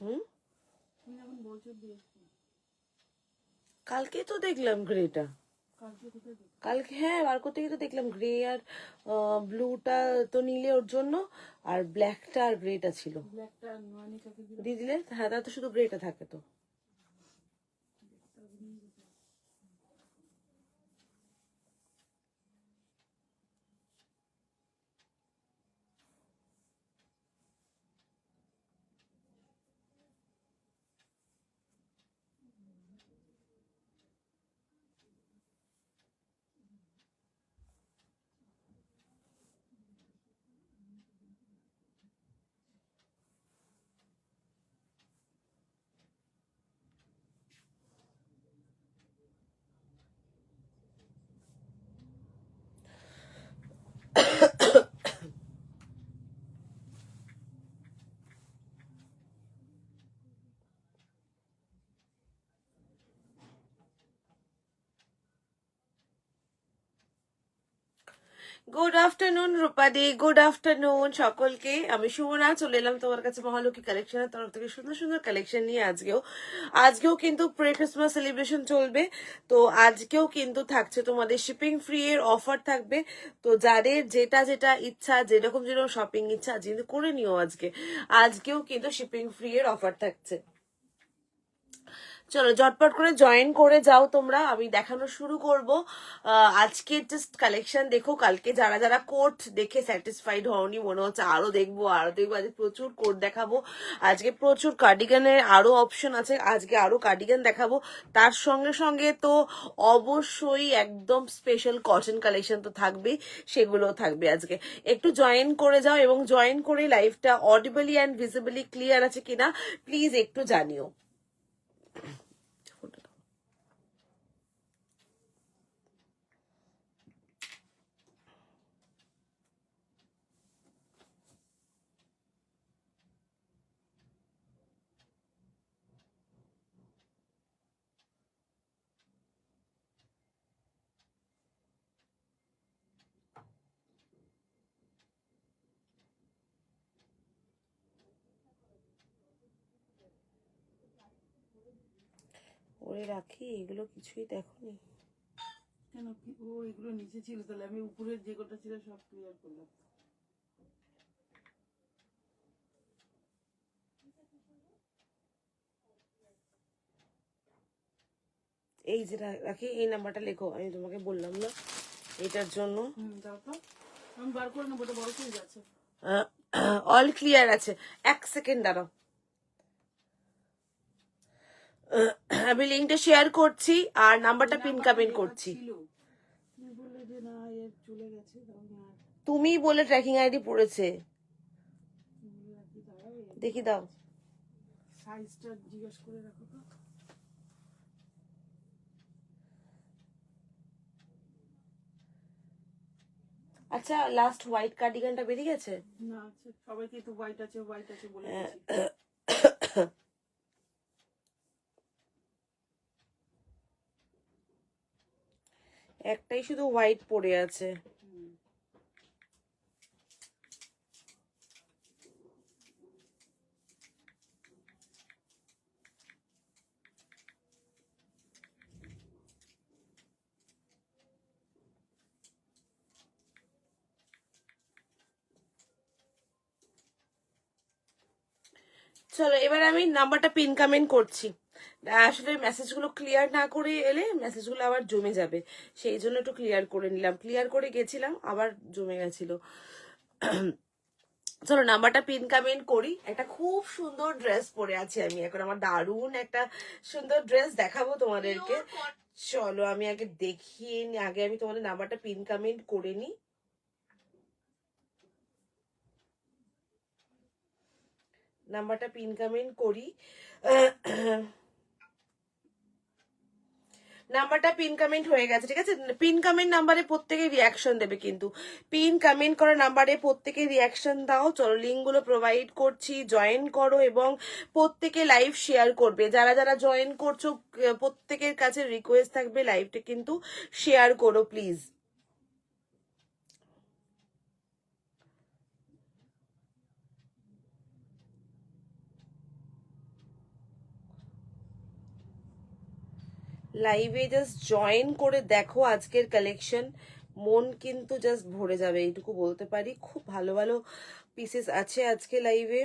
হুম, কালকে তো দেখলাম গ্রেটা, কালকে হ্যাঁ বার করতে গিয়ে তো দেখলাম গ্রে আর ব্লুটা তো নিলে ওর জন্য, আর ব্ল্যাকটা আর গ্রেটা ছিল। দিয়ে দিলে হ্যাঁ, তার তো শুধু গ্রেটা থাকে তো। গুড আফটারনুন রূপাদি, গুড আফটারনুন সকলকে। আমি সুমনা চলে এলাম তোমার কাছে মহালক্ষ্মী কালেকশনের তরফ থেকে সুন্দর সুন্দর কালেকশন নিয়ে। আজকেও কিন্তু প্রে ক্রিসমাস সেলিব্রেশন চলবে, তো আজকেও কিন্তু থাকছে তোমাদের শিপিং ফ্রি এর অফার থাকবে। তো যাদের যেটা যেটা ইচ্ছা, যেরকম যেরকম শপিং ইচ্ছা কিন্তু করে নিও। আজকেও কিন্তু শিপিং ফ্রি এর অফার থাকছে। চলো ঝটপট করে জয়েন করে যাও তোমরা, আমি দেখানো শুরু করব। আজকে জাস্ট কালেকশন দেখো, কালকে যারা যারা কোট দেখে স্যাটিসফাইড হওনি, মনে হচ্ছে আরো দেখবো আরো দেখবো, আজকে প্রচুর কোট দেখাবো, আজকে প্রচুর কার্ডিগানের আরো অপশন আছে, আজকে আরো কার্ডিগান দেখাবো। তার সঙ্গে সঙ্গে তো অবশ্যই একদম স্পেশাল কটন কালেকশন তো থাকবেই, সেগুলো থাকবে আজকে। একটু জয়েন করে যাও এবং জয়েন করে লাইভটা অডিবলি অ্যান্ড ভিজিবলি ক্লিয়ার আছে কিনা প্লিজ একটু জানিও। ওরে রাখি, এগুলো কিছুই দেখোনি কেন? ও এগুলো নিচে ছিল, তাহলে আমি উপরের যে কটা ছিল সব ক্লিয়ার করলাম। এই যে রাখি, এই নাম্বারটা লেখো, আমি তোমাকে বললাম না এটার জন্য। দাও তো, আমি বার করে নেবো, ওটা বড় হয়ে যাচ্ছে। অল ক্লিয়ার আছে, এক সেকেন্ড দাঁড়াও। আমি লিঙ্কটা শেয়ার করছি আর নাম্বারটা পিন কমেন্ট করছি। তুমি বললে যে না এর চলে গেছে, তুমি বলে ট্র্যাকিং আইডি পড়েছে, দেখি দাও। সাইজটা জিজ্ঞেস করে রাখো তো। আচ্ছা, লাস্ট হোয়াইট কার্ডিগানটা বেরিয়ে গেছে। না আছে, সবাইকে তো হোয়াইট আছে হোয়াইট আছে বলে দিয়েছি। একটাই শুধু হোয়াইট পড়ে আছে। চলো এবার আমি নাম্বারটা পিন কমেন্ট করছি। আসলে মেসেজগুলো ক্লিয়ার না করে এলে মেসেজগুলো আবার জমে যাবে, সেই জন্য একটু ক্লিয়ার করে নিলাম, ক্লিয়ার করে গেছিলাম আবার জমে গেছিল। চলো নাম্বারটা পিন কমেন্ট করি। একটা খুব সুন্দর ড্রেস পরে আছি আমি এখন, আমার দারুণ একটা সুন্দর ড্রেস দেখাবো তোমাদেরকে। চলো আমি আগে দেখিয়ে নি, আগে আমি তোমাদের নাম্বারটা পিন কমেন্ট করে নিই। নাম্বারটা পিন কমেন্ট করি। নাম্বারটা পিন কমেন্ট হয়ে গেছে, ঠিক আছে। পিন কমেন্ট নাম্বারে প্রত্যেকে রিয়াকশন দেবে, কিন্তু পিন কমেন্ট করা নাম্বারে প্রত্যেকে রিয়াকশন দাও। চলো লিঙ্কগুলো প্রোভাইড করছি, জয়েন করো এবং প্রত্যেকে লাইভ শেয়ার করবে। যারা যারা জয়েন করছো প্রত্যেকের কাছে রিকোয়েস্ট থাকবে লাইভটা কিন্তু শেয়ার করো প্লিজ। লাইভে জাস্ট জয়েন করে দেখো আজকের কালেকশন, মন কিন্তু জাস্ট ভরে যাবে, এইটুকু বলতে পারি। খুব ভালো ভালো পিসেস আছে আজকে লাইভে।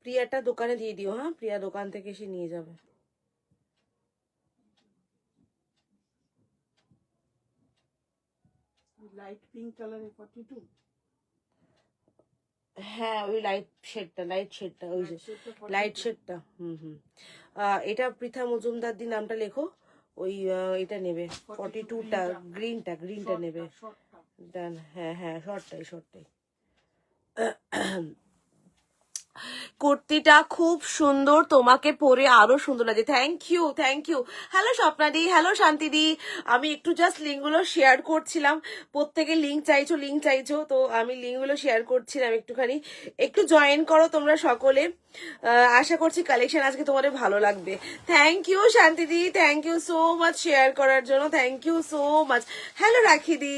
প্রিয়াটা দোকানে দিয়ে দিও, হ্যাঁ প্রিয়া দোকান থেকে এসে নিয়ে যাবে। লাইট পিঙ্ক কালারের 42 হ্যাঁ ওই লাইট শেডটা, লাইট শেডটা, ওই যে লাইট শেডটা। এটা পৃথা মজুমদার দি নামটা লেখো। ওই এটা নেবে 42টা, গ্রিনটা, গ্রিনটা নেবে। শর্টটা। ডান, হ্যাঁ হ্যাঁ শর্টটাই, শর্টটাই। কুর্তিটা খুব সুন্দর, তোমাকে পরে আরো সুন্দর লাগে। Thank you, thank you. Hello স্বপ্নাদি, হ্যালো শান্তিদি। আমি একটু জাস্ট লিঙ্কগুলো শেয়ার করছিলাম, প্রত্যেকে লিঙ্ক চাইছো, লিঙ্ক চাইছো, তো আমি লিঙ্কগুলো শেয়ার করছিলাম একটুখানি। একটু জয়েন করো তোমরা সকলে। আশা করছি কালেকশন আজকে তোমাদের ভালো লাগবে। থ্যাংক ইউ শান্তিদি, thank you so much share করার জন্য, thank you so much. Hello রাখিদি।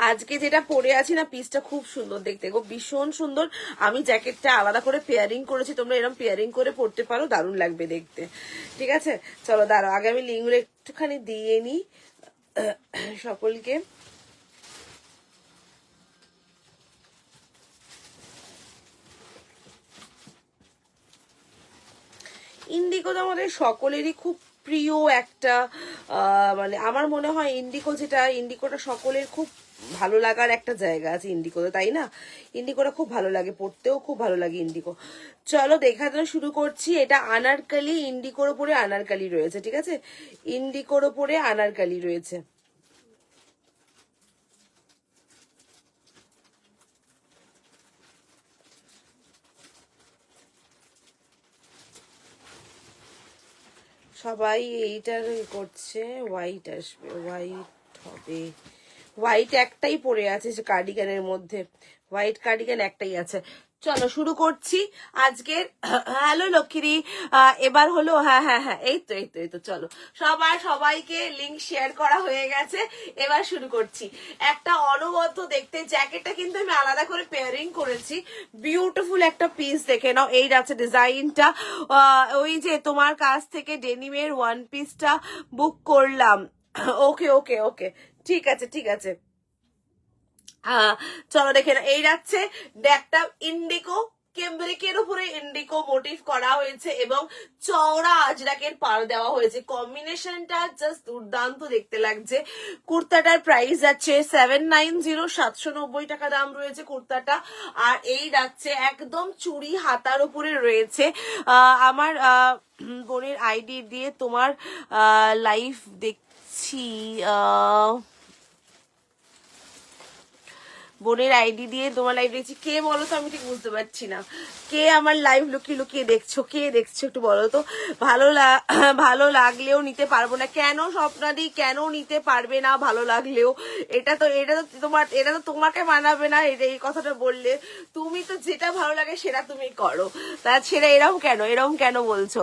আজকে যেটা পরে আছি না, পিসটা খুব সুন্দর দেখতে গো, ভীষণ সুন্দর। আমি জ্যাকেটটা আলাদা করে পেয়ারিং করেছি, তোমরা এরকম পেয়ারিং করে পরতে পারো, দারুণ লাগবে দেখতে। ঠিক আছে, চলো দাঁড়াও আগে আমি লিঙ্কগুলো একটুখানি দিয়ে নিই সকলকে। ইন্ডিগো তো আমাদের সকলেরই খুব প্রিয় একটা মানে আমার মনে হয় ইন্ডিগো যেটা, ইন্ডিগোটা সকলের খুব ভালো লাগার একটা জায়গা আছে ইন্ডিগোতে, তাই না? ইন্ডিগোটা খুব ভালো লাগে, পড়তেও খুব ভালো লাগে ইন্ডিগো। চলো দেখাতে শুরু করছি। এটা আনারকালি, ইন্ডিগোর ওপরে আনারকালি রয়েছে, ঠিক আছে? ইন্ডিগোর ওপরে আনারকালি রয়েছে। সবাই এইটার করছে, হোয়াইট আসবে, হোয়াইট হবে। হোয়াইট একটাই পরে আছে যে কার্ডিগানের মধ্যে, হোয়াইট কার্ডিগান একটাই আছে। চলো শুরু করছি আজকের। হ্যালো লক্ষ্মী, এবার হলো, হ্যাঁ হ্যাঁ হ্যাঁ, এই তো এই তো এই তো। চলো সবাইকে লিংক শেয়ার করা হয়ে গেছে, এবার শুরু করছি। একটা অনবদ্য দেখতে জ্যাকেটটা কিন্তু আমি আলাদা করে পেয়ারিং করেছি, বিউটিফুল একটা পিস দেখে নাও। এই আছে ডিজাইনটা, ওই যে তোমার কাছ থেকে ডেনিমের ওয়ান পিসটা বুক করলাম। ওকে ওকে ওকে, ঠিক আছে ঠিক আছে। চলো দেখে না, এই যাচ্ছে একটা ইন্ডিগো কেমব্রিকের উপরে ইন্ডিগো মোটিভ করা হয়েছে এবং চওড়া আজরাকের পার দেওয়া হয়েছে। কম্বিনেশনটা জাস্ট দুর্দান্ত দেখতে লাগছে। কুর্তাটার প্রাইস যাচ্ছে 790, 790 টাকা দাম রয়েছে কুর্তাটা। আর এই যাচ্ছে একদম চুড়ি হাতার উপরে রয়েছে। আমার বোনের আইডি দিয়ে তোমার লাইভ দেখছি, বোনের আইডি দিয়ে তোমার লাইভ দেখছি। কে বলো তো, আমি ঠিক বুঝতে পারছি না। কে আমার লাইভ লুকিয়ে লুকিয়ে দেখছো, কে দেখছো একটু বলো তো। ভালো লাগলেও নিতে পারবো না কেন স্বপ্নাদি, কেন নিতে পারবে না ভালো লাগলেও? এটা তো তোমাকে মানাবে না, এই কথাটা বললে। তুমি তো যেটা ভালো লাগে সেটা তুমি করো, তা ছেড়ে এরকম কেন বলছো?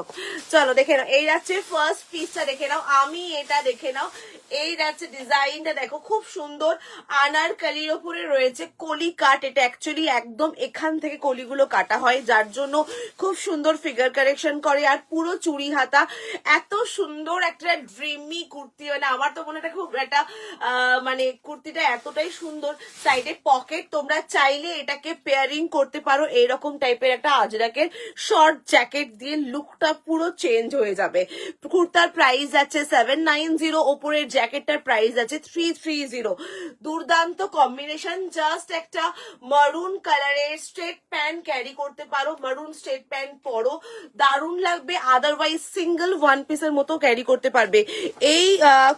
চলো দেখে নাও, এই যাচ্ছে ফার্স্ট পিসটা দেখে নাও। আমি এটা দেখে নাও, এই যাচ্ছে ডিজাইনটা দেখো, খুব সুন্দর আনারকালির ওপরে রয়েছে কলি কাট। এটা অ্যাকচুয়ালি একদম এখান থেকে কলিগুলো কাটা হয়, যার জন্য খুব সুন্দর ফিগার কারেকশন করে। আর পুরো চুড়ি হাতা, এত সুন্দর একটা ড্রিমি কুর্তি, মানে আমার তো মনে হয় খুব একটা মানে কুর্তিটা এতটাই সুন্দর। সাইডে পকেট, তোমরা চাইলে এটাকে পেয়ারিং করতে পারো এইরকম টাইপের একটা আজরাকের শর্ট জ্যাকেট দিয়ে, লুকটা পুরো চেঞ্জ হয়ে যাবে। কুর্তার প্রাইস আছে 790, ওপরের জ্যাকেটটার প্রাইস আছে 330। দুর্দান্ত কম্বিনেশন, জাস্ট একটা মারুন কালারের স্ট্রেট প্যান্ট ক্যারি করতে পারো, মারুন স্ট্রেট প্যান্ট পরো, দারুণ লাগবে। আদারওয়াইজ সিঙ্গেল ওয়ান পিসের মতো ক্যারি করতে পারবে। এই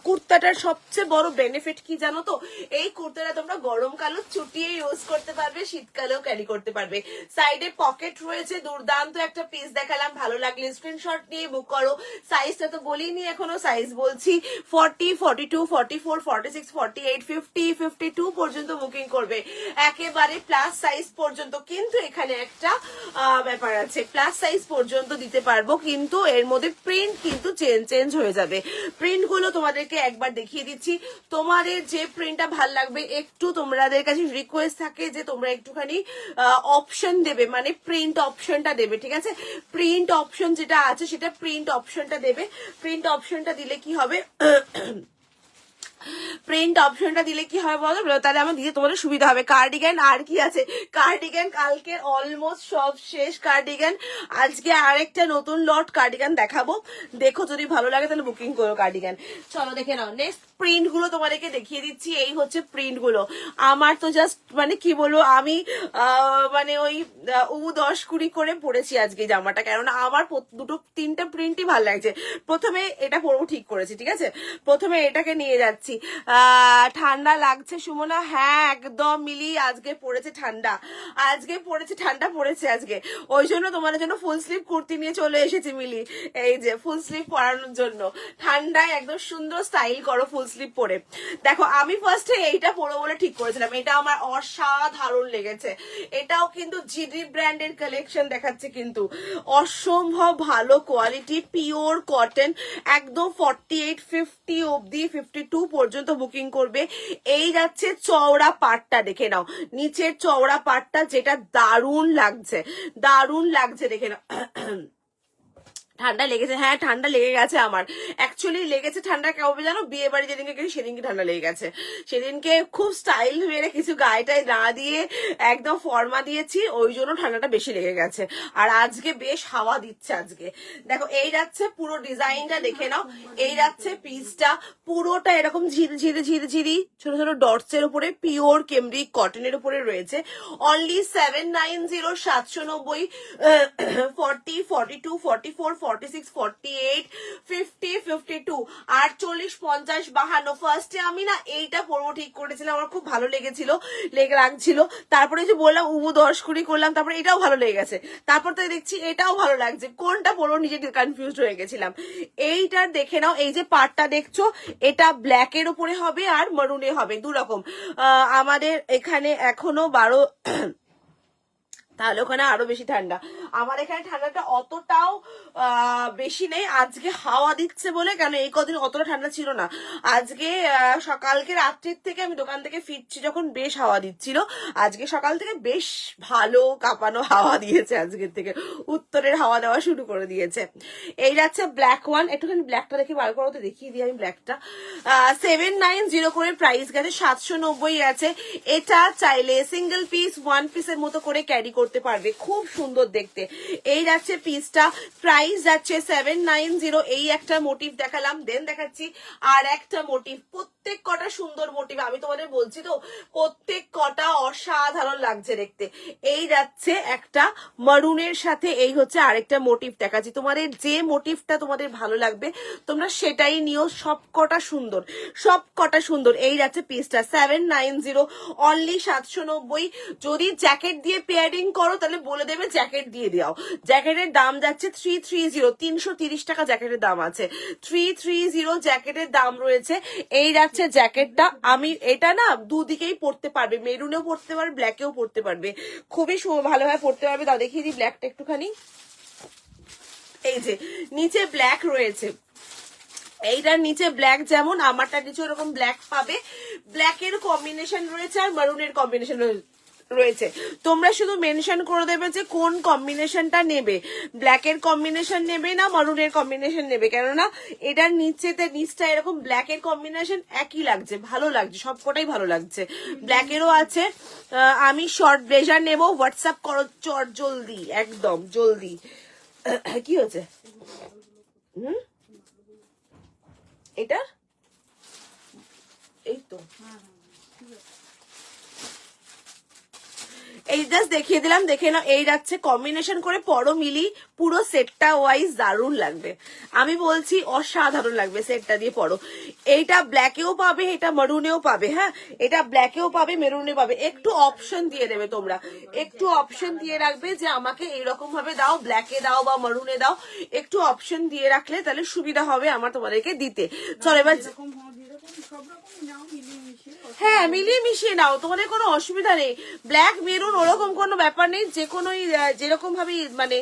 কুর্তাটার সবচেয়ে বড় বেনিফিট কি জানো তো, এই কুর্তাটা তোমরা গরমকালও চুটিয়ে ইউজ করতে পারবে, শীতকালেও ক্যারি করতে পারবে। সাইডে পকেট রয়েছে, দুর্দান্ত একটা পিস দেখালাম, ভালো লাগলে স্ক্রিনশট নিয়ে বুক করো। সাইজটা তো বলিনি এখনো, সাইজ বলছি 40, 42, 44, 46, 48, 50, 52 পর্যন্ত বুকিং করবে, একেবারে প্লাস সাইজ পর্যন্ত। কিন্তু এখানে একটা ব্যাপার আছে, প্লাস সাইজ পর্যন্ত দিতে পারবো, কিন্তু এর মধ্যে প্রিন্ট কিন্তু চেঞ্জ হয়ে যাবে। প্রিন্ট গুলো তোমাদেরকে একবার দেখিয়ে দিচ্ছি, তোমাদের যে প্রিন্টটা ভাল লাগবে, একটু তোমাদের কাছে রিকোয়েস্ট থাকে যে তোমরা একটুখানি অপশন দেবে, মানে প্রিন্ট অপশনটা দেবে, ঠিক আছে? প্রিন্ট অপশন যেটা আছে সেটা প্রিন্ট অপশনটা দেবে। প্রিন্ট অপশনটা দিলে কি হবে, প্রিন্ট অপশনটা দিলে কি হয় বলো, তাহলে আমার দিতে তোমাদের সুবিধা হবে। কার্ডিগান আর কি আছে, কার্ডিগান কালকে অলমোস্ট সব শেষ কার্ডিগান, আজকে আরেকটা নতুন লট কার্ডিগান দেখাবো, দেখো যদি ভালো লাগে তাহলে বুকিং করো কার্ডিগান। চলো দেখে নাও নেক্সট প্রিন্ট গুলো তোমাদেরকে দেখিয়ে দিচ্ছি। এই হচ্ছে প্রিন্ট গুলো, আমার তো জাস্ট মানে কি বলবো, আমি মানে ওই 10-20 করে পরেছি আজকে জামাটা, কেননা আমার দুটো তিনটা প্রিন্টই ভালো লাগছে। প্রথমে এটা পরবো ঠিক করেছি, ঠিক আছে, প্রথমে এটাকে নিয়ে যাচ্ছি। ঠান্ডা লাগছে সুমনা? হ্যাঁ একদম মিলি, আজকে পড়েছে ঠান্ডা, আজকে পড়েছে ঠান্ডা পড়েছে আজকে, ওই জন্য তোমাদের জন্য ফুল স্লিভ কুর্তি নিয়ে চলে এসেছি মিলি, এই যে ফুল স্লিভ পরানোর জন্য। ঠান্ডায় একদম সুন্দর স্টাইল করো ফুল স্লিভ পরে। দেখো আমি ফার্স্টে এইটা পরবো বলে ঠিক করেছিলাম, এটা আমার অসাধারণ লেগেছে। এটাও কিন্তু জিডি ব্র্যান্ডের কালেকশন দেখাচ্ছে, কিন্তু অসম্ভব ভালো কোয়ালিটি, পিওর কটন, একদম 48, 50 অব্দি 52 পর্যন্ত বুকিং করবে। এই যাচ্ছে চওড়া পাটটা, দেখে নাও নিচের চওড়া পাটটা, যেটা দারুণ লাগছে, দারুণ লাগছে, দেখে নাও। ঠান্ডা লেগেছে, হ্যাঁ ঠান্ডা লেগে গেছে আমার, অ্যাকচুয়ালি লেগেছে ঠান্ডা কবে জানো, বিয়ে বাড়ি যেদিনকে গেছি সেদিনকে ঠান্ডা লেগে গেছে। সেদিনকে খুব স্টাইল মেরে কিছু গায়েটায় না দিয়ে একদম ফর্মা দিয়েছি, ওই জন্য ঠান্ডাটা বেশি লেগে গেছে। আর আজকে বেশ হাওয়া দিচ্ছে আজকে। দেখো এই যাচ্ছে পুরো ডিজাইনটা, দেখে নাও, এই যাচ্ছে পিসটা পুরোটা এরকম ঝিরি ছোট ছোট ডটস এর উপরে, পিওর কেমব্রিক কটনের উপরে রয়েছে। অনলি 790, 790, 40, 42, 44, 46, 48, 50, 52, 48, 50, 52। ফার্স্টে আমি না এইটা পরবো ঠিক করেছিলাম, আমার খুব ভালো লেগেছিল, লাগছিল। তারপরে যে বললাম 10-20 করলাম, তারপরে এটাও ভালো লেগে গেছে, তারপর তো দেখছি এটাও ভালো লাগছে, কোনটা পরবো নিজে কনফিউজড হয়ে গেছিলাম। এইটার দেখে নাও, এই যে পার্টটা দেখছো, এটা ব্ল্যাকের উপরে হবে আর মারুনে হবে, দুরকম। আমাদের এখানে এখনো 12, তাহলে ওখানে আরো বেশি ঠান্ডা। আমার এখানে ঠান্ডাটা অতটাও বেশি নেই, আজকে হাওয়া দিচ্ছে বলে, কেন এই কদিন অতটা ঠান্ডা ছিল না। আজকে সকালকে রাত্রির থেকে আমি দোকান থেকে ফিরছি যখন বেশ হাওয়া দিচ্ছিল, আজকে সকাল থেকে বেশ ভালো কাঁপানো হাওয়া দিয়েছে, আজকের থেকে উত্তরের হাওয়া দেওয়া শুরু করে দিয়েছে। এই যাচ্ছে ব্ল্যাক ওয়ান, একটুখানি ব্ল্যাকটা দেখি বার করো তো, দেখিয়ে দিই আমি ব্ল্যাকটা। 790 করে প্রাইস গেছে, 790 আছে। এটা চাইলে সিঙ্গেল পিস, ওয়ান পিসের মতো করে ক্যারি করতে পারবে, খুব সুন্দর দেখতে। এই যাচ্ছে পিসটা, প্রাইস যাচ্ছে 790। এই একটা মোটিভ দেখালাম, দেন দেখাচ্ছি আর একটা মোটিভ, প্রত্যেক কটা সুন্দর মোটিভ, আমি তোমাদের বলছি তো প্রত্যেক কটা অসাধারণ লাগছে দেখতে। এই যাচ্ছে একটা মারুনের সাথে, এই হচ্ছে আরেকটা মোটিভ দেখাচ্ছি, তোমাদের যে মোটিভটা তোমাদের ভালো লাগবে তোমরা সেটাই নিও, সব কটা সুন্দর, সব কটা সুন্দর। এই যাচ্ছে পিসটা 790, অনলি 790। যদি জ্যাকেট দিয়ে পেয়ারিং করো তাহলে বলে দেবে জ্যাকেট দিয়ে দাও, জ্যাকেটের দাম যাচ্ছে 330, 330 টাকা জ্যাকেটের দাম আছে, 330 জ্যাকেটের দাম রয়েছে। এই যাচ্ছে জ্যাকেটটা, আমি এটা না দুদিকেই পরতে পারবে, মেরুনেও পরতে পারবে, ব্ল্যাকেও পরতে পারবে, খুবই ভালোভাবে পরতে পারবে। দাও দেখিয়ে দিই ব্ল্যাকটা একটুখানি, এই যে নিচে ব্ল্যাক রয়েছে, এইটার নিচে ব্ল্যাক যেমন আমারটার নিচে ওরকম ব্ল্যাক পাবে, ব্ল্যাকের কম্বিনেশন রয়েছে আর মারুনের কম্বিনেশন রয়েছে। তোমরা শুধু মেনশন করে দেবে যে কোন কম্বিনেশনটা নেবে, ব্ল্যাকের কম্বিনেশন নেবে না মারুনের কম্বিনেশন নেবে, কেননা এটার নিচটা এরকম ব্ল্যাকের কম্বিনেশন একই লাগছে, ভালো লাগছে, সবকটাই ভালো লাগছে। ব্ল্যাকেরও আছে। আমি শর্ট ব্লেজার নেব, হোয়াটসঅ্যাপ করো চট জলদি, একদম জলদি। কি হচ্ছে এটার এই তো হ্যাঁ হ্যাঁ ঠিক আছে। এই জাস্ট দেখিয়ে দিলাম, দেখে নাও। এই যাচ্ছে কম্বিনেশন করে পরো মিলি, পুরো সেটটা ওয়াইজ দারুণ লাগবে, আমি বলছি অসাধারণ লাগবে সেটটা দিয়ে পরো। এইটা ব্ল্যাকেও পাবে, এটা মেরুনেও পাবে, হ্যাঁ এটা ব্ল্যাকেও পাবে, মেরুনে পাবে। একটু অপশন দিয়ে দেবে তোমরা, একটু অপশন দিয়ে রাখবে যে আমাকে এইরকম ভাবে দাও, ব্ল্যাকে দাও বা মেরুনে দাও, একটু অপশন দিয়ে রাখলে তাহলে সুবিধা হবে আমার তোমাদেরকে দিতে। চলো এবার যেরকম হয় যেরকম সব রকমই নাও, মিলিয়ে মিশিয়ে হ্যাঁ মিলিয়ে মিশিয়ে নাও, তোমাদের কোনো অসুবিধা নেই। ব্ল্যাক মেরুন ওরকম কোনো ব্যাপার নেই, যে কোনোই যেরকম ভাবে মানে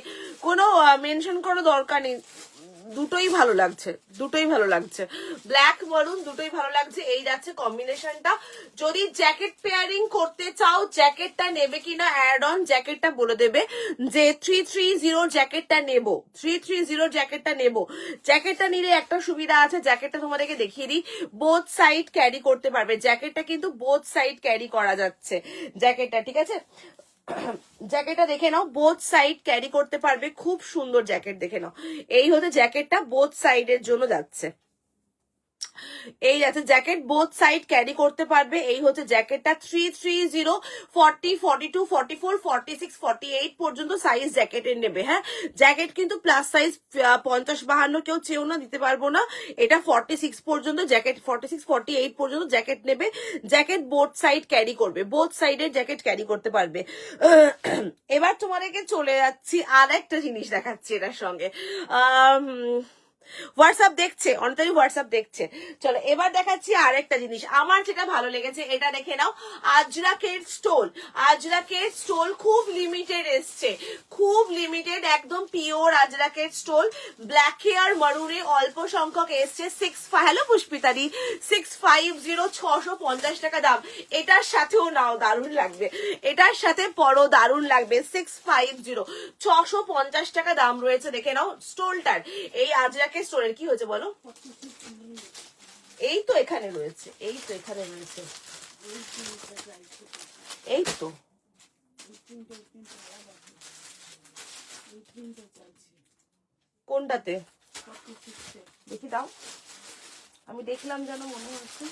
কোনো মেনশন করার দরকার নেই, দুটোই ভালো লাগছে, দুটোই ভালো লাগছে, ব্ল্যাক মেরুন দুটোই ভালো লাগছে। এই যাচ্ছে কম্বিনেশনটা। যদি জ্যাকেট পেয়ারিং করতে চাও, জ্যাকেটটা নেবে কিনা অ্যাড অন, জ্যাকেটটা বলে দেবে যে 330 জ্যাকেটটা নেব, 330 জ্যাকেটটা নেব। জ্যাকেটটা নিলে একটা সুবিধা আছে, জ্যাকেটটা তোমাদেরকে দেখিয়ে দিই, বোথ সাইড ক্যারি করতে পারবে, জ্যাকেটটা কিন্তু বোথ সাইড ক্যারি করা যাচ্ছে জ্যাকেটটা, ঠিক আছে। জ্যাকেটটা দেখে নাও, বোথ সাইড ক্যারি করতে পারবে, খুব সুন্দর জ্যাকেট, দেখে নাও। এই হতে জ্যাকেটটা বোথ সাইডের জন্য যাচ্ছে, এই যাচ্ছে জ্যাকেট বোথ সাইড ক্যারি করতে পারবে। এই হচ্ছে জ্যাকেটটা 330 40 42 44 46 48 পর্যন্ত সাইজ জ্যাকেটের নেবে, হ্যাঁ জ্যাকেট কিন্তু প্লাস সাইজ 50-52 কেউ চেয়েও না, দিতে পারবো না। এটা 46 পর্যন্ত জ্যাকেট, 46 48 পর্যন্ত জ্যাকেট নেবে। জ্যাকেট বোথ সাইড ক্যারি করবে, বোথ সাইডের জ্যাকেট ক্যারি করতে পারবে। এবার তোমাদেরকে চলে যাচ্ছি আর একটা জিনিস দেখাচ্ছি এটার সঙ্গে। হোয়াটসঅ্যাপ দেখছে, অনেকটাই হোয়াটসঅ্যাপ দেখছে। চলো এবার দেখাচ্ছি আরেকটা জিনিস আমার যেটা ভালো লেগেছে, এটা দেখে নাও। আজরাকের স্টোল, আজরাকের স্টোল খুব লিমিটেড এসছে, খুব লিমিটেড, একদম পিওর আজরাকের স্টোল, ব্ল্যাক হেয়ার মারুনে অল্প সংখ্যক এসছে। হ্যালো পুষ্পিতাদি, 650 650 টাকা দাম। এটার সাথেও নাও, দারুণ লাগবে, এটার সাথে পরো, দারুণ লাগবে। 650 650 টাকা দাম রয়েছে, দেখে নাও স্টোলটার। এই আজরাকের স্টোরের কি হয়েছে বলো, এই তো এখানে রয়েছে, এই তো এখানে রয়েছে, এই তো কোনটাতে দেখি দাও, আমি দেখলাম যেন মনে হচ্ছে।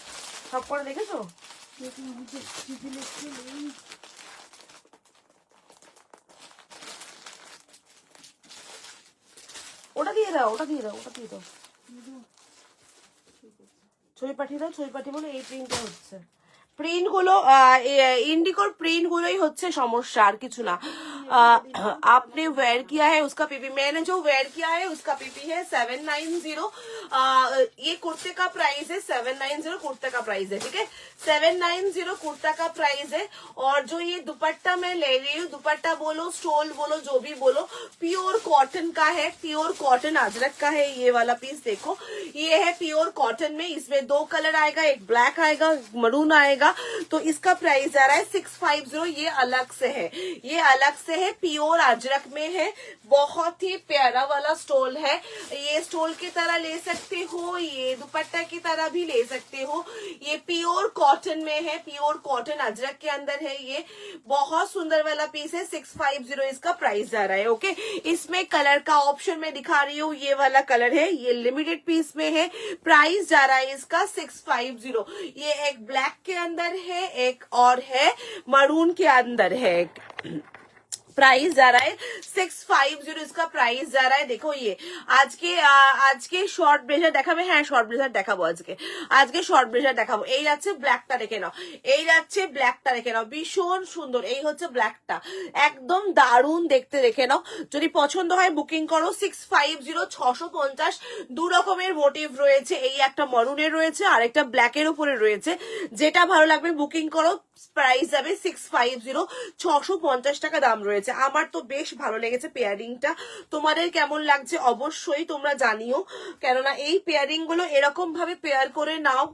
সব করে দেখেছো? ওটা দিয়ে দাও, ওটা দিয়ে দাও, ওটা দিয়ে দাও, ছবি পাঠিয়ে দাও, ছবি পাঠিয়ে বলো এই প্রিন্টটা হচ্ছে। প্রিন্ট গুলো इंडिकोर प्रिंट गुलोई होच्छे समस्या, আর কিছু না। आपने वेयर किया है उसका पीपी, मैंने जो वेयर किया है उसका पीपी है 790। ये कुर्ते का प्राइस है 790, कुर्ते का प्राइस है, ठीक है 790 कुर्ता का प्राइस है। और जो ये दुपट्टा मैं ले रही हूँ, दुपट्टा बोलो स्टोल बोलो जो भी बोलो, प्योर कॉटन का है, प्योर कॉटन अजरक का है। ये वाला पीस देखो, ये है प्योर कॉटन में, इसमें 2 कलर आएगा, एक ब्लैक आएगा, मरून आएगा। तो इसका प्राइस आ रहा है 650। ये अलग से है, ये अलग से है, प्योर अजरक में है, बहुत ही प्यारा वाला स्टोल है। ये स्टोल की तरह ले सकते हो, ये दुपट्टा की तरह भी ले सकते हो। ये प्योर कॉटन में है, प्योर कॉटन अजरक के अंदर है। ये बहुत सुंदर वाला पीस है, 650 इसका प्राइस आ रहा है। ओके, इसमें कलर का ऑप्शन मैं दिखा रही हूँ, ये वाला कलर है, ये लिमिटेड पीस में है। प्राइस जा रहा है इसका 650। ये एक ब्लैक के अंदर है, एक और है मरून के अंदर है। प्राइस जा रहा है 650, इसका प्राइस जा रहा है। देखो ये आज के শর্ট ব্লেজার দেখাবে, হ্যাঁ শর্ট ব্লেজার দেখাবো আজকে শর্ট ব্লেজার দেখাবো। এই যাচ্ছে ব্ল্যাকটা দেখে নাও, এই যাচ্ছে ব্ল্যাকটা দেখে নাও, ভীষণ সুন্দর। এই হচ্ছে ব্ল্যাকটা, একদম দারুণ দেখতে, দেখে নাও। যদি পছন্দ হয় বুকিং করো। 650 650 দু রকমের মোটিভ রয়েছে, এই একটা মরুনের রয়েছে আর একটা ব্ল্যাকের উপরে রয়েছে, যেটা ভালো লাগবে বুকিং করো। প্রাইস যাবে 650, 650 টাকা দাম রয়েছে। আমার তো বেশ ভালো লেগেছে পেয়ারিংটা, তোমাদের কেমন লাগছে অবশ্যই তোমরা জানিও, কেননা এই পেয়ারিং গুলো এরকম ভাবে পেয়ার করে নাও,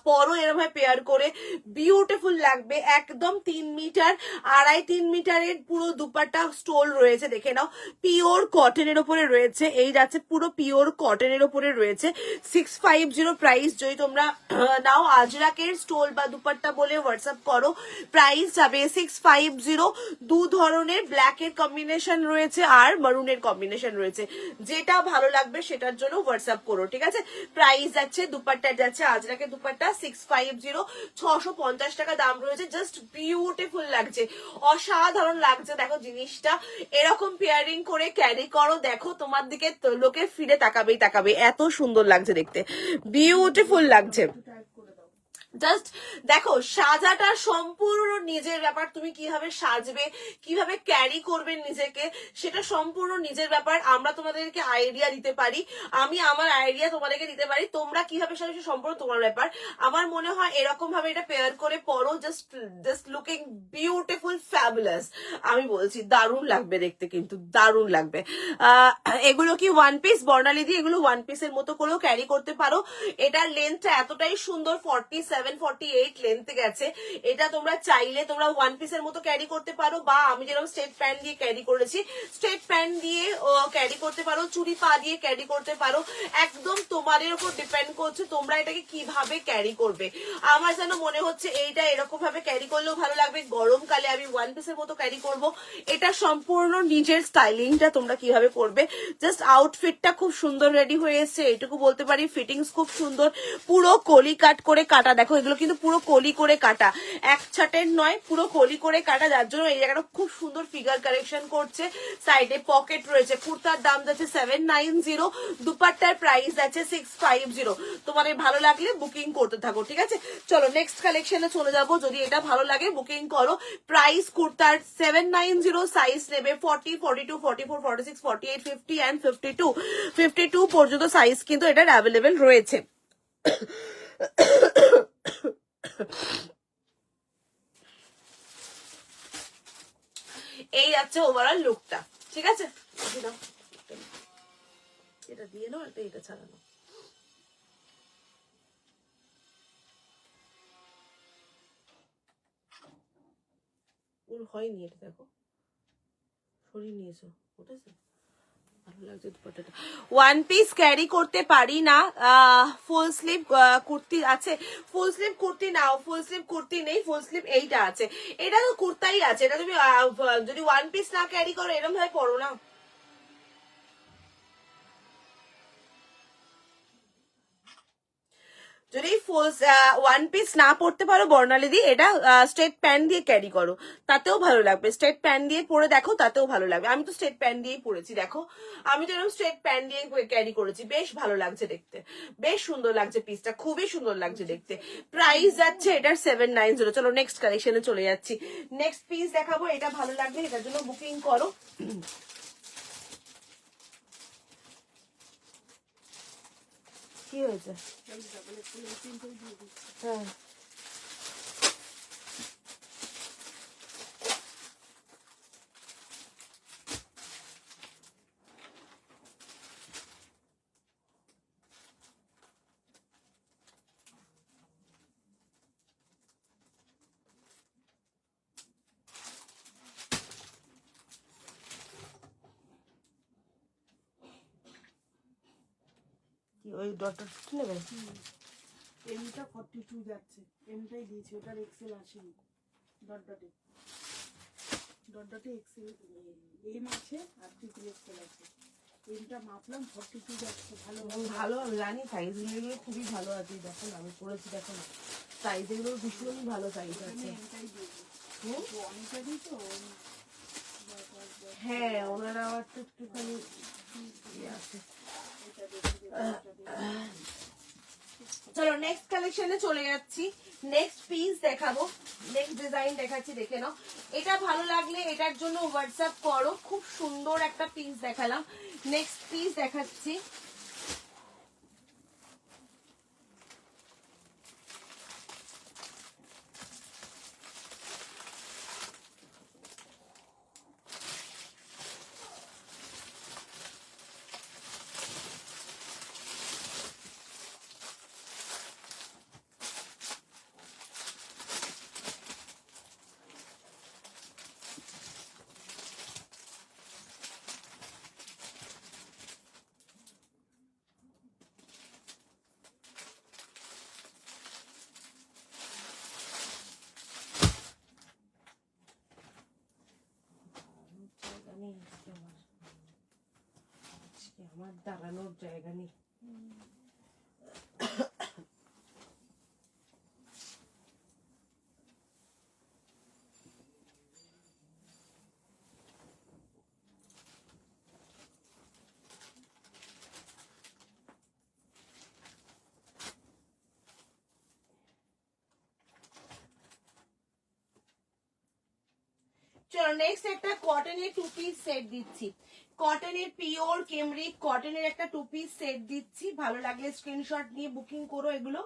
পরও এরকম ভাবে পেয়ার করে বিউটিফুল লাগবে। একদম 3 মিটার 2.5-3 মিটারের পুরো দুপাট্টা স্টোল রয়েছে, দেখে নাও, পিওর কটনের উপরে রয়েছে। এই যাচ্ছে পুরো পিওর কটনের উপরে রয়েছে। 650 প্রাইস। যদি তোমরা নাও আজরাকের স্টোল বা দুপাট্টা বলে হোয়াটসঅ্যাপ করো, প্রাইস যাবে 650। দু ধরনের ব্ল্যাক এর কম্বিনেশন রয়েছে আর মারুনের কম্বিনেশন রয়েছে, যেটা ভালো লাগবে সেটার জন্য হোয়াটসঅ্যাপ করো, ঠিক আছে। প্রাইস যাচ্ছে, দুপাট্টা যাচ্ছে আজরাকে দুপাট্টা 650, 650 টাকা দাম রয়েছে। জাস্ট বিউটিফুল লাগছে, অসাধারণ লাগছে। দেখো জিনিসটা এরকম পেয়ারিং করে ক্যারি করো, দেখো তোমার দিকে লোকে ফিরে তাকাবেই তাকাবে, এত সুন্দর লাগছে দেখতে, বিউটিফুল লাগছে। জাস্ট দেখো সাজাটা সম্পূর্ণ নিজের ব্যাপার, তুমি কিভাবে সাজবে, কিভাবে ক্যারি করবে নিজেকে, সেটা সম্পূর্ণ নিজের ব্যাপার। আমরা তোমাদেরকে আইডিয়া দিতে পারি, আমি আমার আইডিয়া তোমাদেরকে দিতে পারি, তোমরা কিভাবে সাজবে সম্পূর্ণ তোমার ব্যাপার। আমার মনে হয় এরকম ভাবে এটা পেয়ার করে পরো, জাস্ট লুকিং বিউটিফুল ফ্যাবুলাস। আমি বলছি দারুণ লাগবে দেখতে, কিন্তু দারুণ লাগবে। এগুলো কি ওয়ান পিস বর্ণালী দিয়ে, এগুলো ওয়ান পিসের মতো করেও ক্যারি করতে পারো। এটার লেন্থটা এতটাই সুন্দর, 47-48 লেন্থ গেছে। এটা তোমরা চাইলে তোমরা ওয়ান পিসের মতো ক্যারি করতে পারো, বা আমি যেরকম স্ট্রেট প্যান্ট দিয়ে ক্যারি করেছি, স্ট্রেট প্যান্ট দিয়ে ক্যারি করতে পারো, চুড়ি পা দিয়ে ক্যারি করতে পারো। একদম তোমাদের উপর ডিপেন্ড করছে তোমরা এটাকে কিভাবে ক্যারি করবে। আমার যেন মনে হচ্ছে এইটা এরকম ভাবে ক্যারি করলেও ভালো লাগবে, গরমকালে আমি ওয়ান পিসের মতো ক্যারি করব। এটা সম্পূর্ণ নিজের স্টাইলিংটা তোমরা কিভাবে করবে। জাস্ট আউটফিটটা খুব সুন্দর রেডি হয়ে এসছে, এটুকু বলতে পারি। ফিটিংস খুব সুন্দর, পুরো কলি কাট করে কাটা, দেখো এগুলো কিন্তু পুরো কলি করে কাটা, এক ছাটের নয়, পুরো কলি করে কাটা, যার জন্য এই জায়গাটা খুব সুন্দর ফিগার কারেকশন করছে। সাইডে পকেট রয়েছে। কুর্তার দাম যাচ্ছে 790, দুপাট্টার প্রাইস আছে 650। তোমাদের ভালো লাগলে বুকিং করতে থাকো, ঠিক আছে। চলো নেক্সট কালেকশনে চলে যাবো, যদি এটা ভালো লাগে বুকিং করো। প্রাইস কুর্তার 790, সাইজ নেবে 40, 42, 44, 46, 48, 50 এন্ড 52। 52 পর্যন্ত সাইজ কিন্তু এটার অ্যাভেলেবেল রয়েছে। এই যাচ্ছে ওভারঅল লুকটা, ঠিক আছে। এটা দিয়ে নাও, এটা ছাড়ানো। ওর হয়নি, এটা দেখো সরিয়ে নিয়েছো, উঠেছে, ভালো লাগছে দুপাট্টাটা। ওয়ান পিস ক্যারি করতে পারি না, ফুল স্লিভ কুর্তি আছে। ফুল স্লিভ কুর্তি নাও, ফুল স্লিভ কুর্তি নেই, ফুল স্লিভ এইটা আছে। এটা তো কুর্তাই আছে, এটা তুমি যদি ওয়ান পিস না ক্যারি করো এরকম ভাবে পরো না। যদি ফুল ওয়ান পিস না পরতে পারো বর্ণালী দিয়ে, এটা স্ট্রেট প্যান্ট দিয়ে ক্যারি করো, তাতেও ভালো লাগবে। স্ট্রেট প্যান্ট দিয়ে পরে দেখো, তাতেও ভালো লাগবে। আমি তো স্ট্রেট প্যান্ট দিয়েই পরেছি, দেখো আমি তো এরকম স্ট্রেট প্যান্ট দিয়ে ক্যারি করেছি, বেশ ভালো লাগছে দেখতে, বেশ সুন্দর লাগছে পিসটা, খুবই সুন্দর লাগছে দেখতে। প্রাইস যাচ্ছে এটার 790। চলো নেক্সট কালেকশনে চলে যাচ্ছি, নেক্সট পিস দেখাবো, এটা ভালো লাগবে, এটার জন্য বুকিং করো। কি হয়েছে? হ্যাঁ কি ওই ডটটা কি নেবে? এমটা 42 যাচ্ছে, এমটাই দিয়েছি, ওটার এক্সেল আসেনি। ডট ডটে এক্সেল এম আছে আর ট্রিপল এক্সেল আছে। এমটা মাপলাম 42 যাচ্ছে, ভালো ভালো, আমি জানি সাইজ গুলো খুবই ভালো আছে, দেখো না আমি পড়েছি, দেখো না সাইজ গুলো ভীষণই ভালো সাইজ আছে। এমটাই দিয়েছি, অনেকটা দিই তো। হ্যাঁ ওনারা আবার তো একটুখানি আছে। চলো নেক্সট কালেকশনে চলে যাচ্ছি, নেক্সট পিস দেখাবো, নেক্সট ডিজাইন দেখাচ্ছি, দেখে নাও। এটা ভালো লাগলে এটার জন্য হোয়াটসঅ্যাপ করো, খুব সুন্দর একটা পিস দেখালাম। নেক্সট পিস দেখাচ্ছি, আমার দাঁড়ানোর জায়গা নেই। চলো নেক্সট একটা কটনের 2 পিস সেট দিচ্ছি। কটনের পিওর কেমব্রিক কটনের একটা 2 পিস সেট দিচ্ছি। ভালো লাগলে স্ক্রিনশট নিয়ে বুকিং করো। এগুলো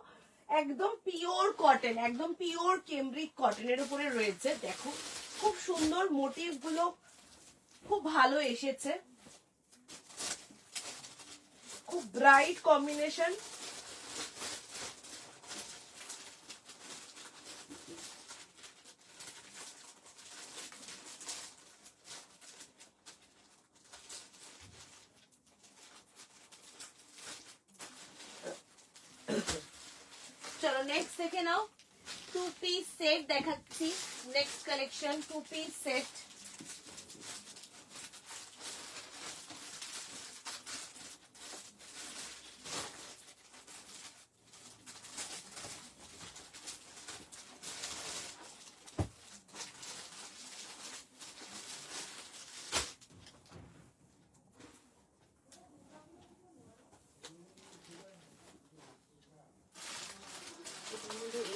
একদম পিওর কটন, একদম পিওর কেমব্রিক কটনের উপরে রয়েছে। দেখো খুব সুন্দর, মোটিভ গুলো খুব ভালো এসেছে, খুব ব্রাইট কম্বিনেশন। চলো নেক্সট দেখে নাও, 2 পিস সেট দেখাচ্ছি। Next collection 2 piece set.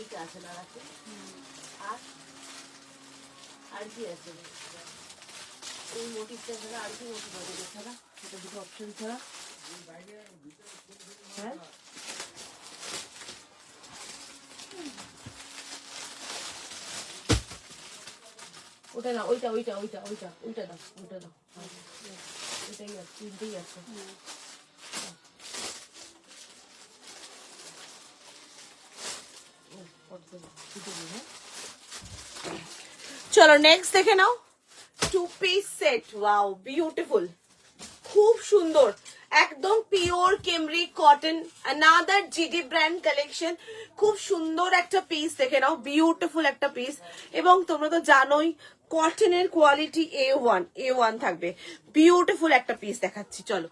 এইটা আছে না রাখে, আর কি আছে এই মোটিভটা ছাড়া আর কি মোটিভ আছে এছাড়া? এটা দুটো অপশন ছাড়া। হ্যাঁ ওটা না, ওইটা ওইটা ওইটা ওইটা ওইটা দাও, ওইটা দাও। এটাই আছে, তিনটেই আছে। চলো নেক্সট দেখে নাও, 2 পিস সেট। ওয়াও বিউটিফুল, খুব সুন্দর, একদম pure cambric cotton, another GD brand collection. খুব সুন্দর একটা পিস দেখে নাও, বিউটিফুল একটা পিস। এবং তোমরা তো জানোই কটনের কোয়ালিটি A1 থাকবে। বিউটিফুল একটা পিস দেখাচ্ছি। চলো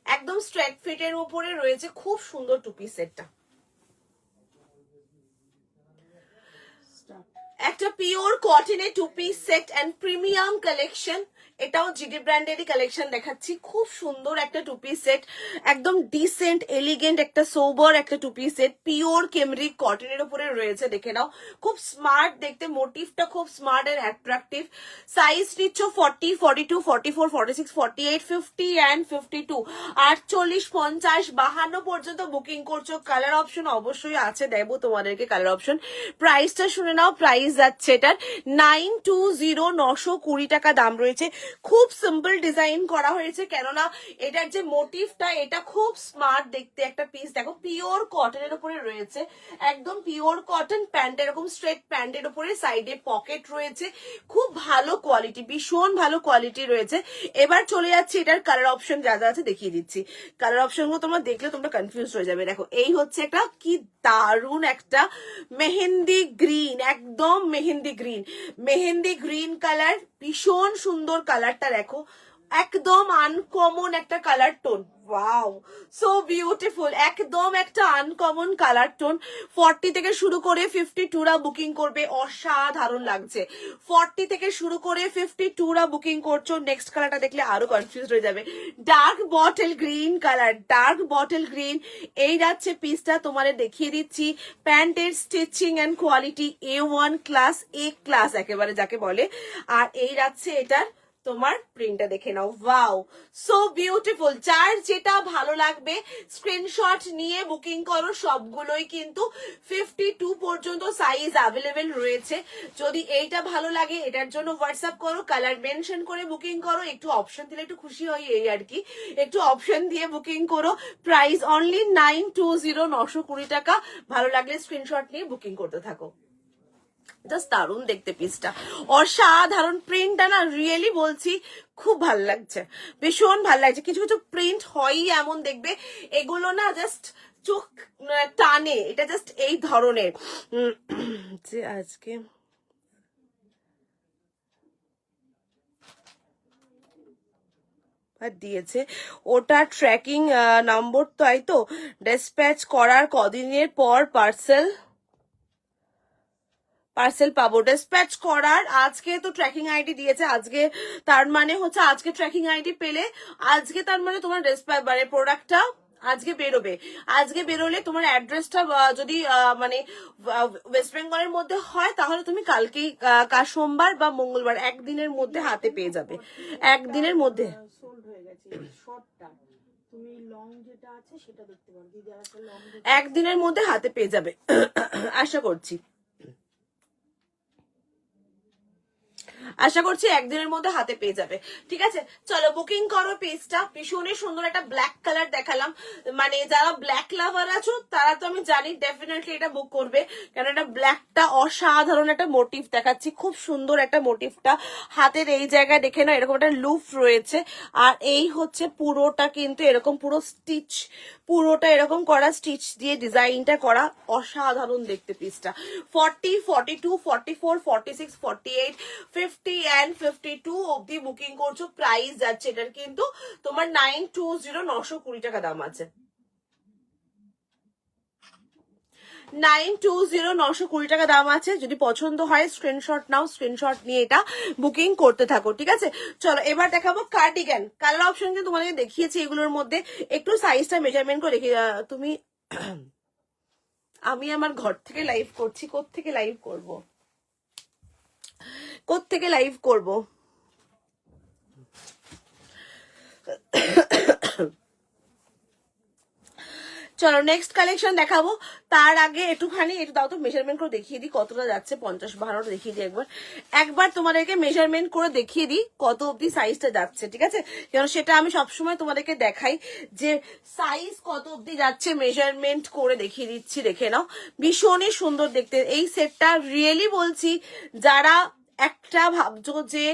একদম স্ট্রেট ফিটের উপরে রয়েছে, খুব সুন্দর 2 পিস সেটটা। একটা পিওর কটনের 2 piece set and premium collection. এটাও জিডি ব্র্যান্ডেরই কালেকশন দেখাচ্ছি। খুব সুন্দর একটা 2 পিস সেট, একদম ডিসেন্ট এলিগেন্ট একটা সোবার একটা 2 পিস সেট, পিওর কেমব্রিক কটনের উপরে রয়েছে। দেখে নাও খুব স্মার্ট দেখতে, মোটিভটা খুব স্মার্ট এন্ড অ্যাট্রাকটিভ। সাইজ নিচ্ছ 40, 42, 44, 46, 48, 50 এন্ড 52। 48, 50, 52 পর্যন্ত বুকিং করছো। কালার অপশন অবশ্যই আছে, দেবো তোমাদেরকে কালার অপশন। প্রাইসটা শুনে নাও, প্রাইস যাচ্ছে এটার 920, 920 টাকা দাম রয়েছে। খুব সিম্পল ডিজাইন করা হয়েছে, কেননা এটার যে মোটিভটা এটা খুব স্মার্ট দেখতে একটা পিস। দেখো পিওর কটনের উপরে রয়েছে, একদম পিওর কটন। প্যান্ট এরকম স্ট্রেট প্যান্টের উপরে সাইডে পকেট রয়েছে, খুব ভালো কোয়ালিটি, ভীষণ ভালো কোয়ালিটি রয়েছে। এবার চলে যাচ্ছে এটার কালার অপশন যা যা আছে দেখিয়ে দিচ্ছি। কালার অপশন গুলো তোমরা দেখলে তোমরা কনফিউজ হয়ে যাবে। দেখো এই হচ্ছে একটা কি দারুণ একটা মেহেন্দি গ্রিন, একদম mehndi green, mehndi green colour. ভীষণ সুন্দর কালারটা দেখো, একদম আনকমন একটা colour tone. Wow so beautiful, একদম একটা আনকমন কালার টোন। 40 থেকে শুরু করে 52 রা বুকিং করবে, অসাধারণ লাগছে। 40 থেকে শুরু করে 52 রা বুকিং করছো। নেক্সট কালারটা দেখলে আরো কনফিউজ হয়ে যাবে। Dark bottle green colour, dark bottle green. এই যাচ্ছে পিসটা, তোমাদের দেখিয়ে দিচ্ছি। প্যান্টের stitching and quality A1 class, A class একেবারে যাকে বলে। আর এই যাচ্ছে এটার তোমার প্রিন্টটা দেখে নাও। Wow so beautiful. যার যেটা ভালো লাগবে স্ক্রিনশট নিয়ে বুকিং করো। সবগুলোই কিন্তু 52 পর্যন্ত সাইজ অ্যাভেলেবেল রয়েছে। যদি এইটা ভালো লাগে এটার জন্য হোয়াটসঅ্যাপ করো, কালার মেনশন করে বুকিং করো। একটু অপশন দিলে একটু খুশি হই, এই আর কি। একটু অপশন দিয়ে বুকিং করো। প্রাইস অনলি 920, 920 টাকা। ভালো লাগলে স্ক্রিনশট নিয়ে বুকিং করতে থাকো। জাস্ট দারুণ দেখতে পিসটা, অসাধারণ। প্রিন্টটা না রিয়েলি বলছি খুব ভাল লাগছে, ভীষণ ভাল লাগছে। কিছু কিছু প্রিন্ট হয়ই এমন, দেখবে এগুলো না জাস্ট চোখ টানে। এটা জাস্ট এই ধরনের যে আজকে দিয়েছে, ওটা ট্র্যাকিং নম্বর, তাই তো? ডিসপ্যাচ করার কদিনের পর পার্সেল পাবো? ডিসপ্যাচ করার আজকে তো ট্র্যাকিং আইডি দিয়েছে, আজকে তার মানে হচ্ছে আজকে ট্র্যাকিং আইডি পেলে আজকে তার মানে তোমার মানে প্রোডাক্টটা আজকে বেরোবে। আজকে বেরোলে তোমার অ্যাড্রেসটা যদি মানে ওয়েস্ট বেঙ্গলের মধ্যে হয় তাহলে তুমি কালকেই কাল সোমবার বা মঙ্গলবার একদিনের মধ্যে হাতে পেয়ে যাবে, একদিনের মধ্যে। সোল্ড হয়ে গেছে শর্টটা, তুমি লং যেটা আছে সেটা দেখতে পারো, দিদি একটা লং একদিনের মধ্যে হাতে পেয়ে যাবে আশা করছি, আশা করছি একদিনের মধ্যে হাতে পেয়ে যাবে। ঠিক আছে, চলো বুকিং করো পেজটা। ভীষণই সুন্দর একটা ব্ল্যাক কালার দেখালাম, মানে যারা ব্ল্যাক লাভার আছো তারা তো আমি জানি ডেফিনেটলি এটা বুক করবে, কারণ এটা ব্ল্যাকটা অসাধারণ একটা মোটিভ দেখাচ্ছি, খুব সুন্দর একটা মোটিভটা হাতের এই জায়গায় দেখে নাও, এরকম একটা লুফ রয়েছে। আর এই হচ্ছে পুরোটা কিন্তু এরকম পুরো স্টিচ, পুরোটা এরকম করা স্টিচ দিয়ে ডিজাইনটা করা, অসাধারণ দেখতে পিসটা। 40, 42, 44, 46, 48, 50 and 52 অব্দি বুকিং করছো। প্রাইস যাচ্ছে এটার কিন্তু তোমার 920, 920 টাকা দাম আছে। 920, 920 টাকা দাম আছে। যদি পছন্দ হয় স্ক্রিনশট নাও, স্ক্রিনশট নিয়ে এটা বুকিং করতে থাকো। ঠিক আছে, চলো এবার দেখাবো কার্ডিগান। কালার অপশন কিন্তু তোমাদেরকে দেখিয়েছি এগুলোর মধ্যে, একটু সাইজটা মেজারমেন্ট করে দেখি তুমি। আমি আমার ঘর থেকে লাইভ করছি, কোত্থেকে লাইভ করব, কোত্থেকে লাইভ করব? চলো নেক্সট কালেকশন দেখাবো, তার আগে একটুখানি একটু দাও তো মেজারমেন্ট করে দেখিয়ে দিই কতটা যাচ্ছে। 50, 52 দেখিয়ে দিই একবার, একবার তোমাদেরকে মেজারমেন্ট করে দেখিয়ে দিই কত অব্দি সাইজটা যাচ্ছে। ঠিক আছে, কারণ সেটা আমি সবসময় তোমাদেরকে দেখাই যে সাইজ কত অব্দি যাচ্ছে, মেজারমেন্ট করে দেখিয়ে দিচ্ছি, দেখে নাও। ভীষণই সুন্দর দেখতে এই সেটটা, রিয়েলি বলছি, যারা একটা ভাবছো যে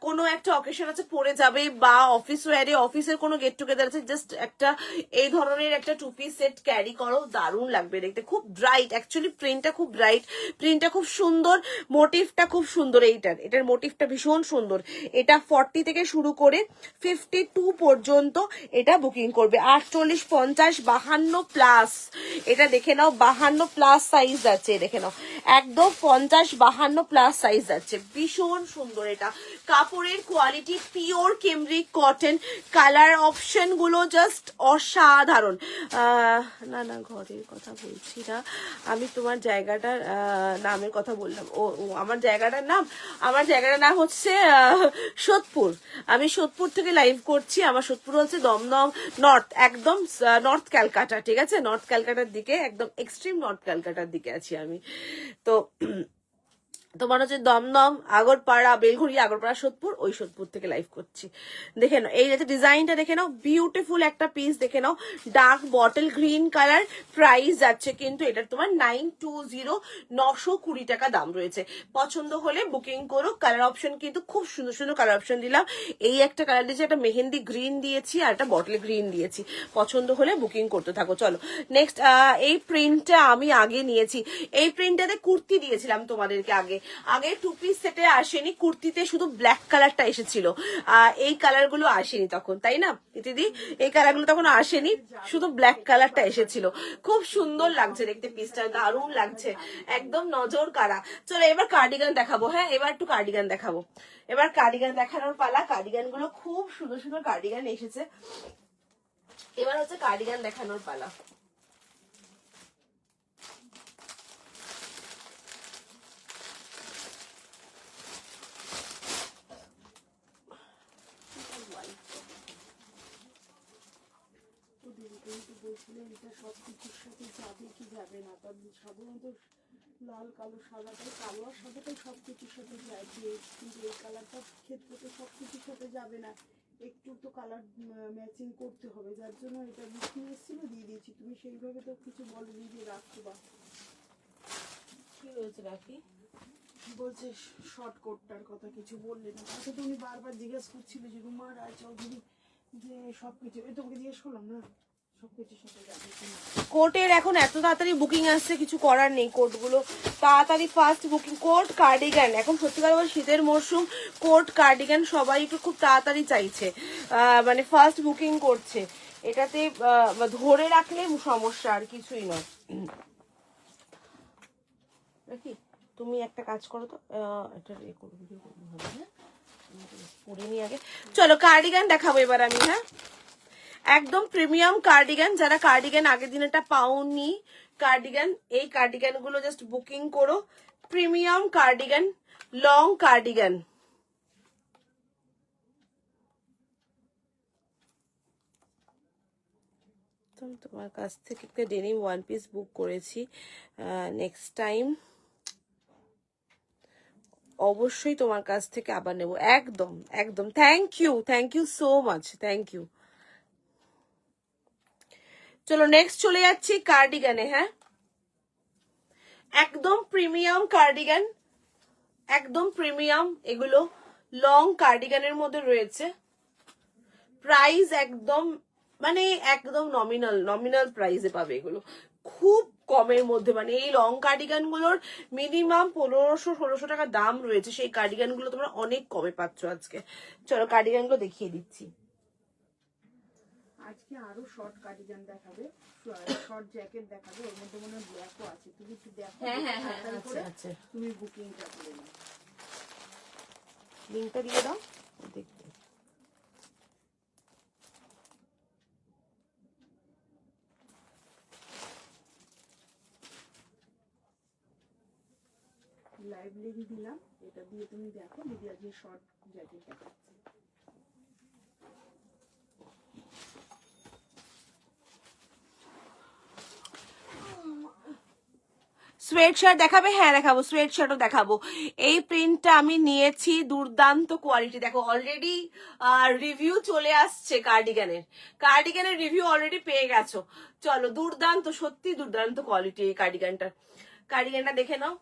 কোনো একটা অকেশন আছে পরে যাবে, বা অফিস ওয়ারে অফিসের কোনো গেট টুগেদার আছে, জাস্ট একটা এই ধরনের একটা টু পিস সেট ক্যারি করো, দারুণ লাগবে দেখতে। খুব ব্রাইট, অ্যাকচুয়ালি প্রিন্টটা খুব ব্রাইট, প্রিন্টটা খুব সুন্দর, মোটিভটা খুব সুন্দর, এটার মোটিভটা ভীষণ সুন্দর। এটা 40 থেকে শুরু করে 52 পর্যন্ত এটা বুকিং করবে। 48, 50, 52 প্লাস, এটা দেখে নাও 52 প্লাস সাইজ যাচ্ছে, দেখে নাও একদম 50, 52 প্লাস সাইজ যাচ্ছে। ভীষণ সুন্দর এটা, কাপড়ের quality pure cambric cotton, colour option গুলো জাস্ট অসাধারণ। না না ঘরের কথা বলছি না আমি, তোমার জায়গাটার নামের কথা বললাম। ও আমার জায়গাটার নাম হচ্ছে সোদপুর। আমি সোদপুর থেকে লাইভ করছি, আমার সোদপুর হচ্ছে দমদম নর্থ, একদম নর্থ ক্যালকাটা। ঠিক আছে, নর্থ ক্যালকাটার দিকে, একদম এক্সট্রিম নর্থ ক্যালকাটার দিকে আছি আমি। তো তোমার হচ্ছে দমদম, আগরপাড়া, বেলঘড়িয়া, আগরপাড়া, সোদপুর, ওই সোদপুর থেকে লাইভ করছি। দেখে নাও এই যে ডিজাইনটা, দেখে নাও বিউটিফুল একটা পিস, দেখে নাও dark bottle green colour. Price যাচ্ছে কিন্তু এটার তোমার 920, 920 টাকা দাম রয়েছে। পছন্দ হলে বুকিং করো। কালার অপশন কিন্তু খুব সুন্দর সুন্দর কালার অপশন দিলাম, এই একটা কালার দিয়েছি, একটা মেহেন্দি গ্রিন দিয়েছি, আর একটা বটল গ্রিন দিয়েছি। পছন্দ হলে বুকিং করতে থাকো। চলো নেক্সট, এই প্রিন্টটা আমি আগে নিয়েছি, এই প্রিন্টটাতে কুর্তি দিয়েছিলাম তোমাদেরকে আগে টু পিস সেটে আসেনি, কুর্তিতে শুধু ব্ল্যাক কালারটা এসেছিল, এই কালার গুলো আসেনি তখন, তাই না দিদি? এই কালার গুলো তখন আসেনি, শুধু ব্ল্যাক কালারটা এসেছিল। খুব সুন্দর লাগছে দেখতে পিসটা, দারুণ লাগছে, একদম নজর কাড়া। চলো এবার কার্ডিগান দেখাবো। হ্যাঁ এবার একটু কার্ডিগান দেখাবো, এবার কার্ডিগান দেখানোর পালা। কার্ডিগান গুলো খুব সুন্দর সুন্দর কার্ডিগান এসেছে, এবার হচ্ছে কার্ডিগান দেখানোর পালা। বলছিলেন এটা সব কিছুর সাথে যাবে কি যাবে না, তবে সাধারণত লাল কালো সাদাটাই, কালো আর সাদাটাই সব কিছুর সাথে যায়, কিন্তু এই কালারটার ক্ষেত্রে তো সব কিছুর সাথে যাবে না, একটু তো কালার ম্যাচিং করতে হবে, যার জন্য এটা বুকিং এসেছিল দিয়ে দিয়েছি। তুমি সেইভাবে তো কিছু বলনি যে রাখতো, বা কি হয়েছে রাখি বলছে শর্ট কোটটার কথা কিছু বললে না, তাকে তুমি বারবার জিজ্ঞেস করছিলে যে রুমা রায় চৌধুরী যে সব কিছু, তোমাকে জিজ্ঞেস করলাম না সবকিছুর সাথে যাবে কিনা। কোটের এখন এত তাড়াতাড়ি বুকিং আসছে, কিছু করার নেই। কোটগুলো তাড়াতাড়ি ফার্স্ট বুকিং। কোট কার্ডিগান এখন সত্যিকার বল শীতের মরশুম, কোট কার্ডিগান সবাই একটু খুব তাড়াতাড়ি চাইছে, মানে ফার্স্ট বুকিং করছে। এটাতে ধরে রাখলে সমস্যা, আর কিছুই নয়। নাকি তুমি একটা কাজ করো তো, এটা পরে নি আগে। চলো কার্ডিগান দেখাবো এবার আমি। হ্যাঁ, একদম প্রিমিয়াম কার্ডিগান। যারা কার্ডিগান আগের দিন এটা পাওনি কার্ডিগান, এই কার্ডিগান গুলো জাস্ট বুকিং করো। Premium cardigan, long cardigan. তোমার কাছ থেকে একটা ডেনিম ওয়ান পিস বুক করেছি, নেক্সট টাইম অবশ্যই তোমার কাছ থেকে আবার নেব। একদম একদম, thank you so much, thank you. চলো নেক্সট চলে যাচ্ছি কার্ডিগানে। হ্যাঁ, একদম প্রিমিয়াম কার্ডিগান, একদম প্রিমিয়াম। এগুলো লং কার্ডিগানের মধ্যে রয়েছে। প্রাইস একদম মানে একদম নমিনাল প্রাইসে পাবে এগুলো, খুব কমের মধ্যে। মানে এই লং কার্ডিগান গুলোর মিনিমাম 1500-1600 টাকা দাম রয়েছে, সেই কার্ডিগান গুলো তোমরা অনেক কমে পাচ্ছ আজকে। চলো কার্ডিগান গুলো দেখিয়ে দিচ্ছি। আজকে আরো শর্ট কার্ডিগান দেখাবে, শর্ট জ্যাকেট দেখাবে, ওর মধ্যে মনে হয় ব্ল্যাকও আছে। তুমি একটু দেখো, আচ্ছা, তুমি বুকিংটা করে নাও। লিঙ্কটা দিয়ে দাও দেখতে। লাইভ লিঙ্ক দিলাম, এটা দিয়ে তুমি দেখো। দিদি আজকে শর্ট জ্যাকেট দেখাচ্ছে। সোয়েট শার্ট দেখাবে? হ্যাঁ দেখাবো, সোয়েট শার্টও দেখাবো। এই প্রিন্টটা আমি নিয়েছি, দুর্দান্ত কোয়ালিটি। দেখো অলরেডি রিভিউ চলে আসছে কার্ডিগানের রিভিউ অলরেডি পেয়ে গেছো। চলো, দুর্দান্ত, সত্যি দুর্দান্ত কোয়ালিটি এই কার্ডিগানটা দেখে নাও।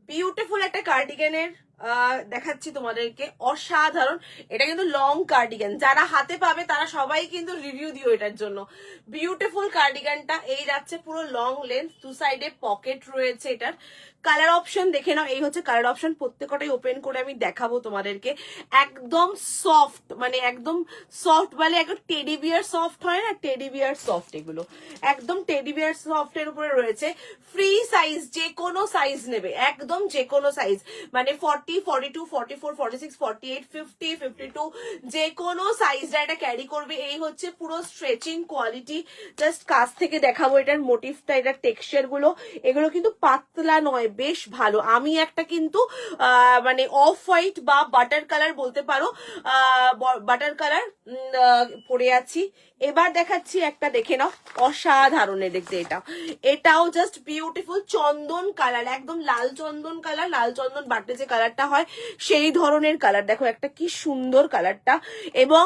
বিউটিফুল একটা কার্ডিগানের দেখাচ্ছি তোমাদেরকে, অসাধারণ। এটা কিন্তু লং কার্ডিগান, যারা হাতে পাবে তারা সবাই কিন্তু রিভিউ দিও এটার জন্য। বিউটিফুল কার্ডিগানটা এই যাচ্ছে পুরো লং লেন্থ, দু সাইডে পকেট রয়েছে। এটার কালার অপশন দেখে নাও, এই হচ্ছে কালার অপশন। প্রত্যেকটাই ওপেন করে আমি দেখাবো তোমাদেরকে। একদম সফট, মানে একদম সফট, বলে একদম টেডি বিয়ার সফট হয় না, টেডি বিয়ার সফট। এগুলো একদম টেডি বিয়ার সফট এর উপরে রয়েছে। ফ্রি সাইজ, যে কোনো সাইজ নেবে, একদম যে কোনো সাইজ, মানে 40, 42, 44, 46, 48, 50, 52, যে কোনো সাইজটা এটা ক্যারি করবে। এই হচ্ছে পুরো স্ট্রেচিং কোয়ালিটি। জাস্ট কাছ থেকে দেখাবো এটার মোটিভটা, এটার টেক্সচার গুলো। এগুলো কিন্তু পাতলা নয়, বেশ ভালো। আমি একটা কিন্তু মানে অফ হোয়াইট বা বাটার কালার বলতে পারো, বাটার কালার পরে আছি। এবার দেখাচ্ছি একটা, দেখে নাও, অসাধারণ দেখতে। এটাও জাস্ট বিউটিফুল চন্দন কালার, একদম লাল চন্দন কালার, লাল চন্দন বাটে যে কালারটা হয় সেই ধরনের কালার। দেখো একটা কি সুন্দর কালারটা। এবং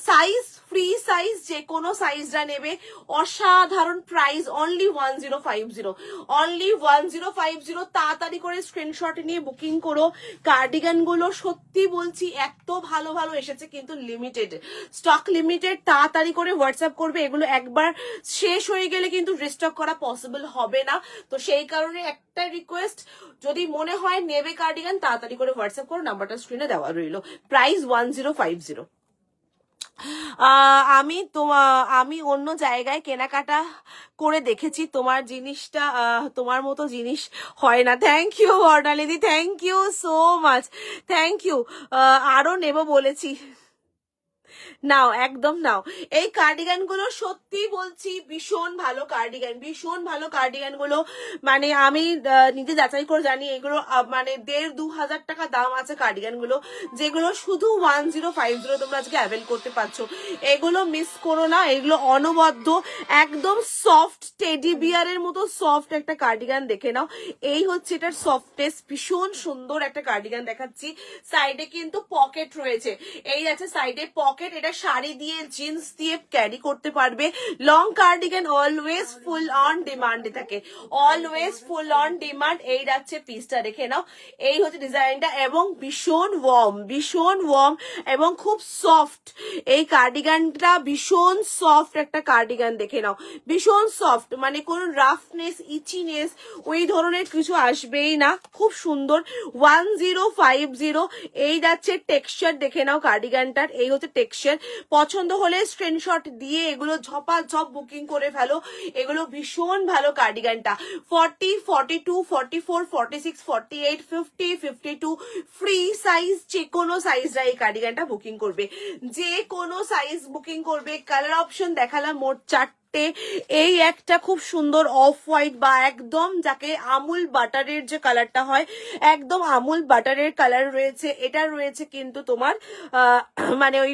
সাইজ, ফ্রি সাইজ, যে কোনো সাইজটা নেবে। অসাধারণ প্রাইস, অনলি 1050, অনলি 1050। তাড়াতাড়ি করে স্ক্রিনশট নিয়ে বুকিং করো। কার্ডিগান গুলো সত্যি বলছি এত ভালো ভালো এসেছে, কিন্তু লিমিটেড স্টক, লিমিটেড। তাড়াতাড়ি করে হোয়াটসঅ্যাপ করবে। এগুলো একবার শেষ হয়ে গেলে কিন্তু রিস্টক করা পসিবল হবে না। তো সেই কারণে একটা রিকোয়েস্ট, যদি মনে হয় নেবে কার্ডিগান, তাড়াতাড়ি করে হোয়াটসঅ্যাপ করো, নাম্বারটা স্ক্রিনে দেওয়া রইলো। প্রাইস 1050। আমি অন্য জায়গায় কেনাকাটা করে দেখেছি, তোমার জিনিসটা তোমার মতো জিনিস হয় না। থ্যাংক ইউ বর্ণালিদি, thank you so much, thank you. আরো নেব বলেছি, নাও, একদম নাও। এই কার্ডিগান গুলো সত্যি বলছি ভীষণ ভালো কার্ডিগান, ভীষণ ভালো কার্ডিগান গুলো। মানে আমি নিজে যাচাই করে জানি, এগুলো মানে 1500-2000 টাকা দাম আছে কার্ডিগান গুলো, যেগুলো শুধু 1050 তোমরা আজকে অ্যাভেল করতে পারছো। এগুলো মিস করো না, এগুলো অনবদ্য, একদম সফট, টেডি বিয়ারের মতো সফট একটা কার্ডিগান। দেখে নাও, এই হচ্ছে এটার সফটেস্ট। ভীষণ সুন্দর একটা কার্ডিগান দেখাচ্ছি। সাইডে কিন্তু পকেট রয়েছে, এই আছে সাইডে পকেট পকেট, এটা শাড়ি দিয়ে জিন্স দিয়ে ক্যারি করতে পারবে। Long cardigan always full on ডিমান্ডে থাকে, অলওয়েজ ফুল অন ডিমান্ড। এই যাচ্ছে পিসটা, দেখে নাও, এই হচ্ছে ডিজাইনটা, এবং ভীষণ ওয়ার্ম এবং খুব সফট। এই কার্ডিগানটা ভীষণ সফট একটা কার্ডিগান, দেখে নাও, ভীষণ সফট, মানে কোনো রাফনেস ইচিনেস ওই ধরনের কিছু আসবেই না, খুব সুন্দর। 1050 এই যাচ্ছে টেক্সচার, দেখে নাও কার্ডিগানটার, এই হচ্ছে টেক্সচার। পছন্দ হলে স্ক্রিনশট দিয়ে এগুলো ঝপাঝপ বুকিং করে ফেলো, এগুলো ভীষণ ভালো কার্ডিগানটা। 40, 42, 44, 46, 48, 50, 52 ফ্রি সাইজ, যে কোনো সাইজরা এই কার্ডিগানটা বুকিং করবে, যে কোনো সাইজ বুকিং করবে। কালার অপশন দেখালাম মোট 4। এই একটা খুব সুন্দর অফ হোয়াইট, বা একদম যাকে আমুল বাটারের যে কালারটা হয়, একদম আমুল বাটারের কালার রয়েছে। এটা রয়েছে কিন্তু তোমার মানে ওই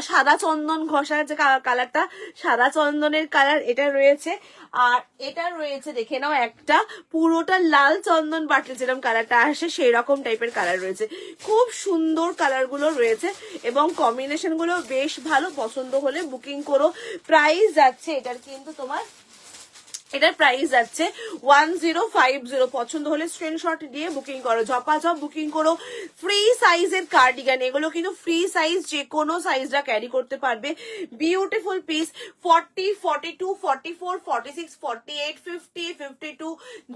সাদা চন্দন ঘষার যে কালারটা, সাদা চন্দনের কালার এটা রয়েছে। আর এটা রয়েছে, দেখে নাও, একটা পুরোটা লাল চন্দন বাটলে যেরকম কালারটা আসে সেই রকম টাইপের কালার রয়েছে। খুব সুন্দর কালার গুলো রয়েছে এবং কম্বিনেশন গুলো বেশ ভালো। পছন্দ হলে বুকিং করো। প্রাইস যাচ্ছে এটার কিন্তু তোমার, এটার প্রাইস যাচ্ছে 1050। পছন্দ হলে স্ক্রিনশট দিয়ে বুকিং করো, ঝপাঝপ বুকিং করো। ফ্রি সাইজের কার্ডিগান, এগুলো কিন্তু ফ্রি সাইজ, যে কোনো সাইজটা ক্যারি করতে পারবে। Beautiful piece. 40, 42, 44, 46, 48, 50, 52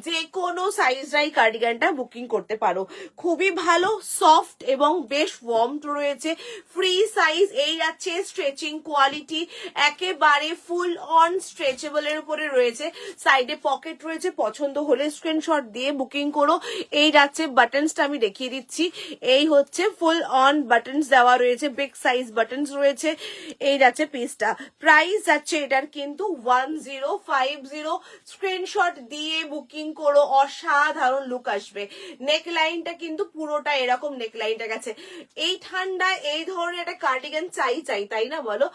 যে কোনো সাইজরাই কার্ডিগানটা বুকিং করতে পারো। খুবই ভালো, সফট এবং বেশ ওয়ার্ম রয়েছে। ফ্রি সাইজ, এই যাচ্ছে স্ট্রেচিং কোয়ালিটি, একেবারে ফুল অন স্ট্রেচেবল এর উপরে রয়েছে। সাইডে পকেট রয়েছে, পছন্দ হলে স্ক্রিনশট দিয়ে বুকিং করো। এই যাচ্ছে বাটনসটা আমি দেখিয়ে দিচ্ছি, এই হচ্ছে ফুল অন বাটনস দেওয়া রয়েছে, বিগ সাইজ বাটনস রয়েছে। এই যাচ্ছে পিসটা, প্রাইস যাচ্ছে এটার কিন্তু 1050। স্ক্রিনশট দিয়ে বুকিং করো, অসাধারণ লুক আসবে। নেকলাইনটা কিন্তু পুরোটা এরকম নেকলাইনটা গেছে। এই ঠান্ডায় এই ধরনের একটা কার্ডিগান চাই, তাই না বলো?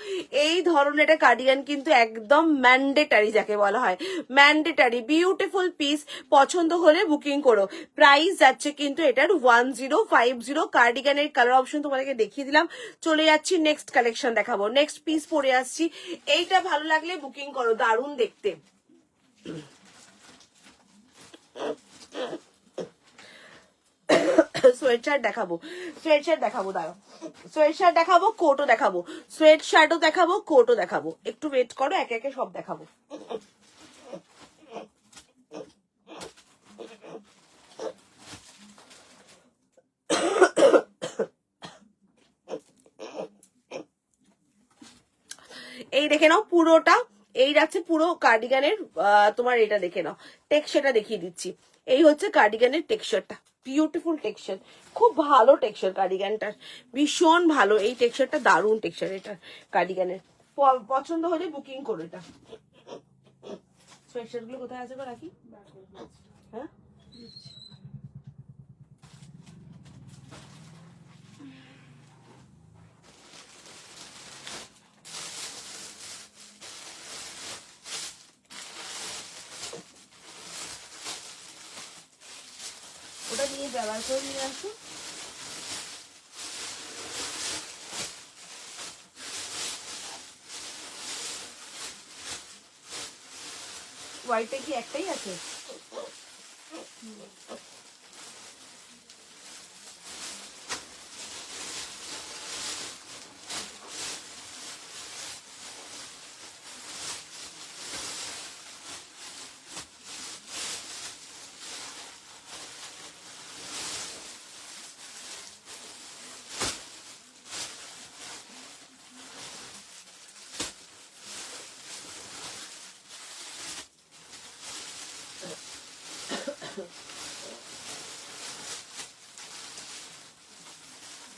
এই ধরনের একটা কার্ডিগান কিন্তু একদম ম্যান্ডেটারি, যাকে বলা হয় ম্যান্ডেটারি। বিউটিফুল পিস, পছন্দ হলে বুকিং করো। প্রাইস যাচ্ছে কিন্তু এটার 1050। কার্ডিগানের কালার অপশন তোমাদেরকে দেখিয়ে দিলাম। চলে যাচ্ছি নেক্সট কালেকশন দেখাবো, নেক্সট পিস পরে আসছি। এইটা ভালো লাগলে বুকিং করো, দারুণ দেখতে। সোয়েট শার্ট দেখাবো, দাঁড়াও, সোয়েট শার্ট দেখাবো, কোটও দেখাবো, সোয়েট শার্টও দেখাবো, কোটও দেখাবো। একটু ওয়েট করো, একে একে সব দেখাবো। এই দেখে নাও পুরোটা, এই যাচ্ছে পুরো কার্ডিগানের তোমার, এটা দেখে নাও, টেক্সচারটা দেখিয়ে দিচ্ছি। এই হচ্ছে কার্ডিগানের টেক্সচারটা, বিউটিফুল টেক্সচার, খুব ভালো টেক্সচার কার্ডিগানটার, ভীষণ ভালো। এই টেক্সচারটা দারুণ টেক্সচার এটা কার্ডিগানের। পছন্দ হলে বুকিং করো এটা। সোয়েটশার্ট গুলো কোথায় আছে গো রাখি? হ্যাঁ, ওটা নিয়ে ব্যবহার করে নিয়ে আসো। হোয়াইটে কি একটাই আছে?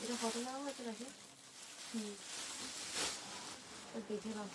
এটা কত দাম আছে নাকি? দেখে নাও।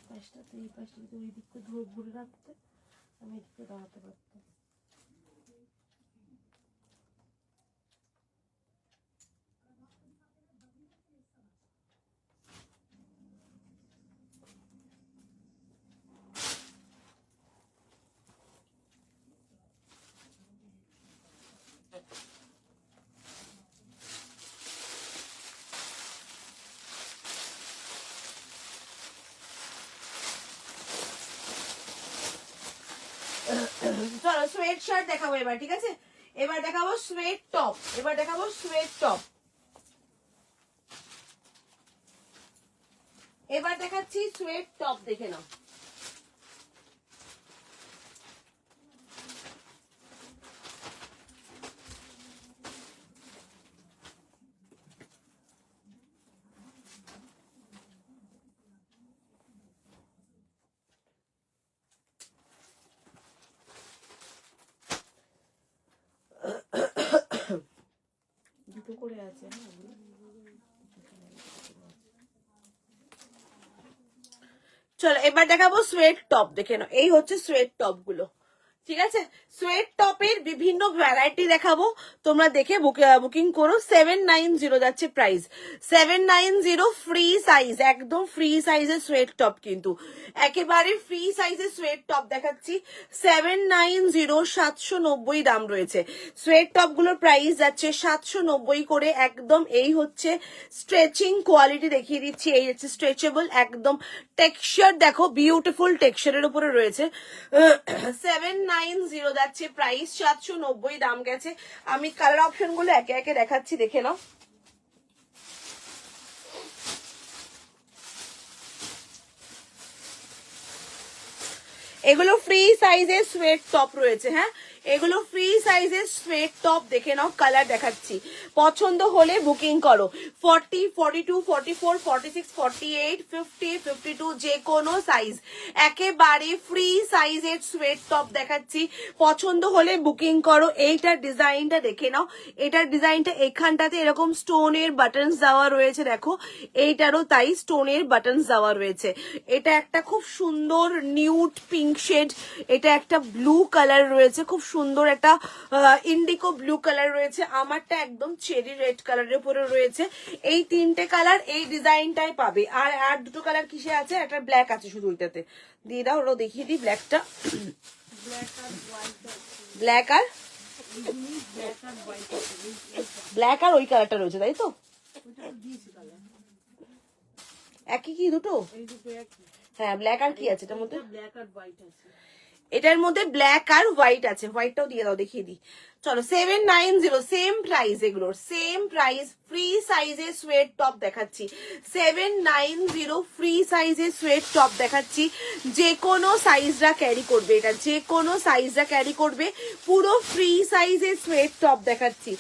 পাশটাতে এই পাশটাতে ওই দিকটা ধরে রাখতে, আমি এদিকে দাঁড়াতে পারতাম। চলো সোয়েট শার্ট দেখাবো এবার, ঠিক আছে? এবার দেখাবো সোয়েট টপ, এবার দেখাবো সোয়েট টপ। এবার দেখাচ্ছি সোয়েট টপ, দেখে নাও। দুটো করে আছে, হ্যাঁ। চলো এবার দেখাবো সোয়েট টপ, দেখে নাও। এই হচ্ছে সোয়েট টপ গুলো, ঠিক আছে? সোয়েট টপের বিভিন্ন ভ্যারাইটি দেখাবো, তোমরা দেখে বুকিং করো। 790 যাচ্ছে প্রাইস, 790 ফ্রি সাইজ, একদম ফ্রি সাইজের সোয়েট টপ, কিন্তু একেবারে ফ্রি সাইজের সোয়েট টপ দেখাচ্ছি। 790, 790 দাম রয়েছে। সোয়েট টপ গুলোর প্রাইস যাচ্ছে 790 করে, একদম। এই হচ্ছে স্ট্রেচিং কোয়ালিটি, দেখিয়ে দিচ্ছি। এই হচ্ছে স্ট্রেচেবল, একদম টেক্সচার দেখো, বিউটিফুল টেক্সচারের উপরে রয়েছে। 790 যাচ্ছে প্রাইস, 790 দাম গেছে। আমি কালার অপশন গুলো একে একে দেখাচ্ছি, দেখে নাও। এগুলো ফ্রি সাইজের সোয়েট টপ রয়েছে, হ্যাঁ, এগুলো ফ্রি সাইজের সোয়েট টপ, দেখে নাও। কালার দেখাচ্ছি, পছন্দ হলে বুকিং করো। 40, 42, 44, 46, 48, 50, 52, যে কোনো সাইজ, একেবারে ফ্রি সাইজের সোয়েট টপ দেখাচ্ছি। পছন্দ হলে বুকিং করো। এইটার ডিজাইনটা দেখে নাও, এটার ডিজাইনটা এখানটাতে এরকম স্টোনের বাটনস দেওয়া রয়েছে, দেখো। এইটারও তাই স্টোনের বাটনস দেওয়া রয়েছে। এটা একটা খুব সুন্দর নিউড পিঙ্ক শেড, এটা একটা ব্লু কালার রয়েছে, খুব সুন্দর একটা ইন্ডিকো ব্লু কালার রয়েছে, আমারটা একদম চেরি রেড কালারের উপরে রয়েছে। এই তিনটে কালার এই ডিজাইনটাই পাবে। আর আর দুটো কালার কিসে আছে? একটা ব্ল্যাক আছে শুধু, ওইটাতে দিয়ে দাও, ওরা দেখিয়ে দিই ব্ল্যাকটা। ব্ল্যাক আর ব্ল্যাক আর ওই কালারটা রয়েছে, তাই তো? একই কি দুটো? হ্যাঁ, ব্ল্যাক আর কি আছে এটার মধ্যে? ব্ল্যাক আর হোয়াইট আছে। এটার মধ্যে ব্ল্যাক আর হোয়াইট আছে, হোয়াইটটাও দিয়ে দাও, দেখিয়ে দিই। চলো 790, সেম প্রাইস, এগুলোর সেম প্রাইস। ফ্রি সাইজের সোয়েট টপ দেখাচ্ছি, 790 ফ্রি সাইজের সোয়েট টপ দেখাচ্ছি। যে কোনো সাইজরা ক্যারি করবে, এটা যে কোনো সাইজরা ক্যারি করবে। পুরো ফ্রি সাইজের সোয়েট টপ দেখাচ্ছি,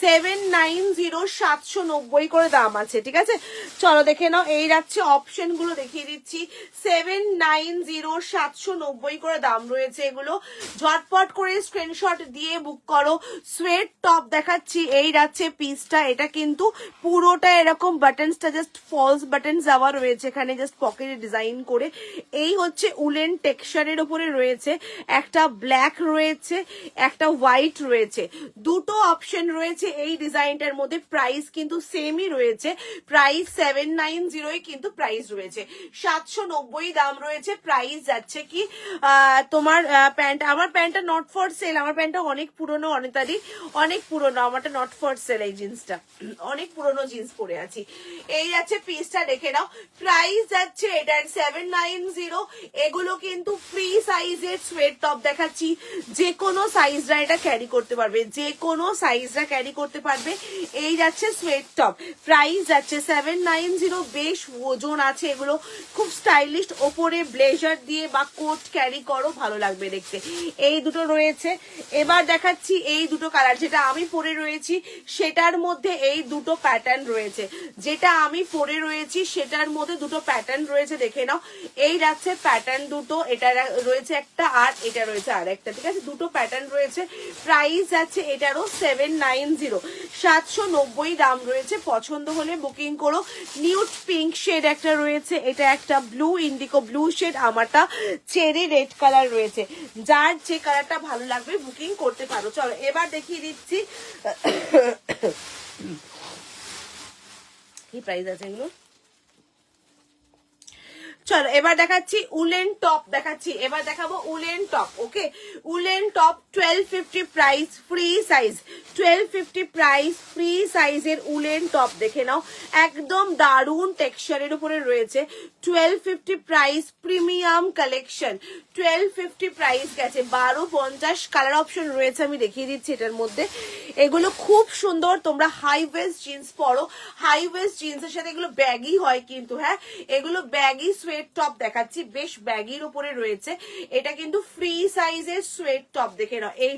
790, 790 করে দাম আছে, ঠিক আছে? চলো দেখে নাও। এই যাচ্ছে অপশন গুলো দেখিয়ে দিচ্ছি। 790, 790 করে দাম রয়েছে এগুলো। ঝটপট করে স্ক্রিনশট দিয়ে বুক করো। সোয়েট টপ দেখাচ্ছি, এই যাচ্ছে পিসটা। এটা কিন্তু পুরোটা এরকম বাটনসটা জাস্ট ফলস বাটন দেওয়া রয়েছে এখানে, জাস্ট পকেটে ডিজাইন করে। এই হচ্ছে উলেন টেক্সচারের উপরে রয়েছে, একটা ব্ল্যাক রয়েছে, একটা হোয়াইট রয়েছে, দুটো অপশন রয়েছে এই ডিজাইনটার মধ্যে। প্রাইস কিন্তু সেমই রয়েছে, প্রাইস 790 কিন্তু প্রাইস রয়েছে। 790 দাম রয়েছে। প্রাইস যাচ্ছে কি তোমার প্যান্ট, আমার প্যান্টটা নট ফর সেল, আমার প্যান্টটা অনেক পুরনো, অনেকটারই অনেক পুরনো, আমারটা নট ফর সেল। এই জিন্সটা অনেক পুরনো জিন্স পরে আছি। এই যাচ্ছে পিসটা, দেখে নাও। প্রাইস যাচ্ছে এটার 790। এগুলো কিন্তু ফ্রি সাইজের সোয়েট টপ দেখাচ্ছি, যে কোনো সাইজরা এটা ক্যারি করতে পারবে, যে কোনো সাইজরা ক্যারি করতে পারবে। এই যাচ্ছে সোয়েট টপ, প্রাইস যাচ্ছে 790। বেশ ওজন আছে এগুলো, খুব স্টাইলিশ। ওপরে ব্লেজার দিয়ে বা কোট ক্যারি করো, ভালো লাগবে দেখতে। এই দুটো রয়েছে। এবার দেখাচ্ছি এই দুটো কালার, যেটা আমি পরে রয়েছি সেটার মধ্যে এই দুটো প্যাটার্ন রয়েছে, যেটা আমি পরে রয়েছি সেটার মধ্যে দুটো প্যাটার্ন রয়েছে, দেখে নাও। এই যাচ্ছে প্যাটার্ন দুটো, এটা রয়েছে একটা আর এটা রয়েছে আর একটা, ঠিক আছে, দুটো প্যাটার্ন রয়েছে। প্রাইস আছে এটারও 790, 790 দাম রয়েছে। পছন্দ হলে বুকিং করো। নিউড পিঙ্ক শেড একটা রয়েছে, এটা একটা ব্লু ইন্ডিগো ব্লু শেড, আমারটা চেরি রেড কালার রয়েছে। যার যে কালারটা ভালো লাগবে বুকিং করতে পারো। চলো এবার দেখিয়ে দিচ্ছি কি প্রাইস আছে এগুলো। চলো এবার দেখাচ্ছি উলেন টপ, দেখাচ্ছি এবার দেখাবো woollen top. Okay, woollen top 1250 price, free size, 1250 price, free সাইজের উলেন টপ দেখে নাও, একদম দারুন টেক্সচারের উপরে রয়েছে। 1250 প্রাইস, প্রিমিয়াম কালেকশন, 1250 প্রাইস গেছে। 1250 কালার অপশন রয়েছে, আমি দেখিয়ে দিচ্ছি এটার মধ্যে। এগুলো খুব সুন্দর, তোমরা হাই ওয়েস্ট জিন্স পরো, হাই ওয়েস্ট জিন্সের সাথে এগুলো ব্যাগি হয় কিন্তু, হ্যাঁ এগুলো ব্যাগি সোয়েট টপ দেখাচ্ছি, বেশ ব্যাগির উপরে রয়েছে। এটা কিন্তু ফ্রি সাইজের সোয়েট টপ দেখে নাও। এই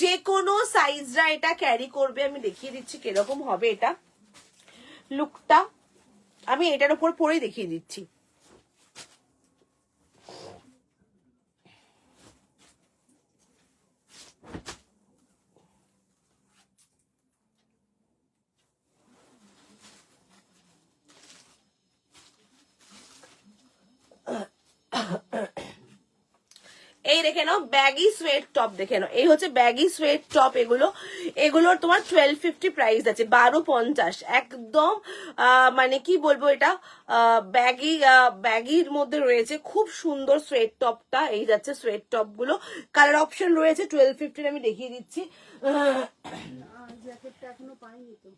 যে কোনো সাইজরা এটা ক্যারি করবে, আমি দেখিয়ে দিচ্ছি কিরকম হবে এটা লুকটা, আমি এটার উপর পরেই দেখিয়ে দিচ্ছি। এই দেখে নাও ব্যাগি সোয়েট টপ দেখে নাও, এই হচ্ছে ব্যাগি সোয়েট টপ। এগুলোর তোমার 1250 প্রাইস আছে, 1250 একদম। মানে কি বলবো, এটা ব্যাগির মধ্যে রয়েছে, খুব সুন্দর সোয়েট টপটা। এই যাচ্ছে সোয়েট টপ গুলো, কালার অপশন রয়েছে 1250, আমি দেখিয়ে দিচ্ছি। জ্যাকেটটা এখনো পাইনি তো,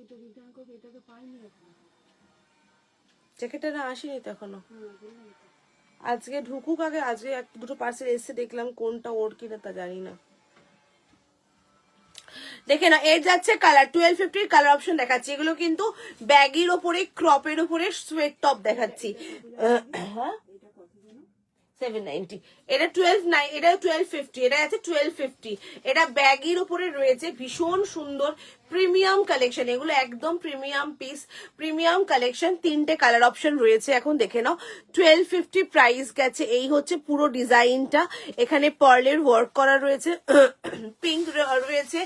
এটা রিটার্ন করবে, এটাকে পাইনি এখনো। জ্যাকেটটা না আসেনি তো এখনো, বললাম তো। আজকে ঢুকুক আগে, আজকে এক দুটো পার্সেল এসে দেখলাম, কোনটা ওর কিনা তা জানি না। দেখে না, এর যাচ্ছে কালার 1250 কালার অপশন দেখাচ্ছি। এগুলো কিন্তু ব্যাগির ওপরে ক্রপের ওপরে সোয়েট টপ দেখাচ্ছি। হ্যাঁ 790, এটা 1250, এটা আছে 1250। এটা ব্যাগির উপরে রয়েছে, ভীষণ সুন্দর প্রিমিয়াম কালেকশন, এগুলো একদম প্রিমিয়াম পিস, প্রিমিয়াম কালেকশন। তিনটে কালার অপশন রয়েছে, এখন দেখে নাও। 1250 প্রাইস গেছে। এই হচ্ছে পুরো ডিজাইনটা, এখানে পার্লের ওয়ার্ক করা রয়েছে, পিঙ্ক রয়েছে,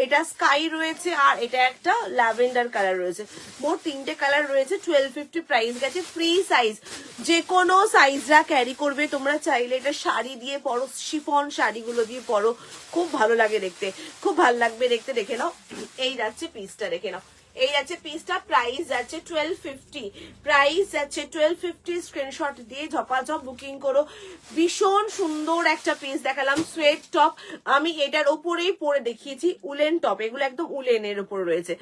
এটা স্কাই রয়েছে, আর এটা একটা ল্যাভেন্ডার কালার রয়েছে। মোট তিনটে কালার রয়েছে। 1250 প্রাইস গেছে, ফ্রি সাইজ, যে কোনো সাইজরা ক্যারি করবে। তোমরা চাইলে এটা শাড়ি দিয়ে পরো, শিফন শাড়িগুলো দিয়ে পরো, খুব ভালো লাগে দেখতে, খুব ভালো লাগবে দেখতে। দেখে নাও, এই যাচ্ছে পিসটা, দেখে নাও, এই যাচ্ছে পিসটা। প্রাইস যাচ্ছে 1250, প্রাইস যাচ্ছে 1250। স্ক্রিনশট দিয়ে ঝপাঝপ বুকিং করো। ভীষণ সুন্দর একটা পিস দেখালাম, সোয়েট টপ। আমি এটার ওপরেই পরে দেখিয়েছি উলেন টপ, এগুলো একদম উলেনের উপর রয়েছে।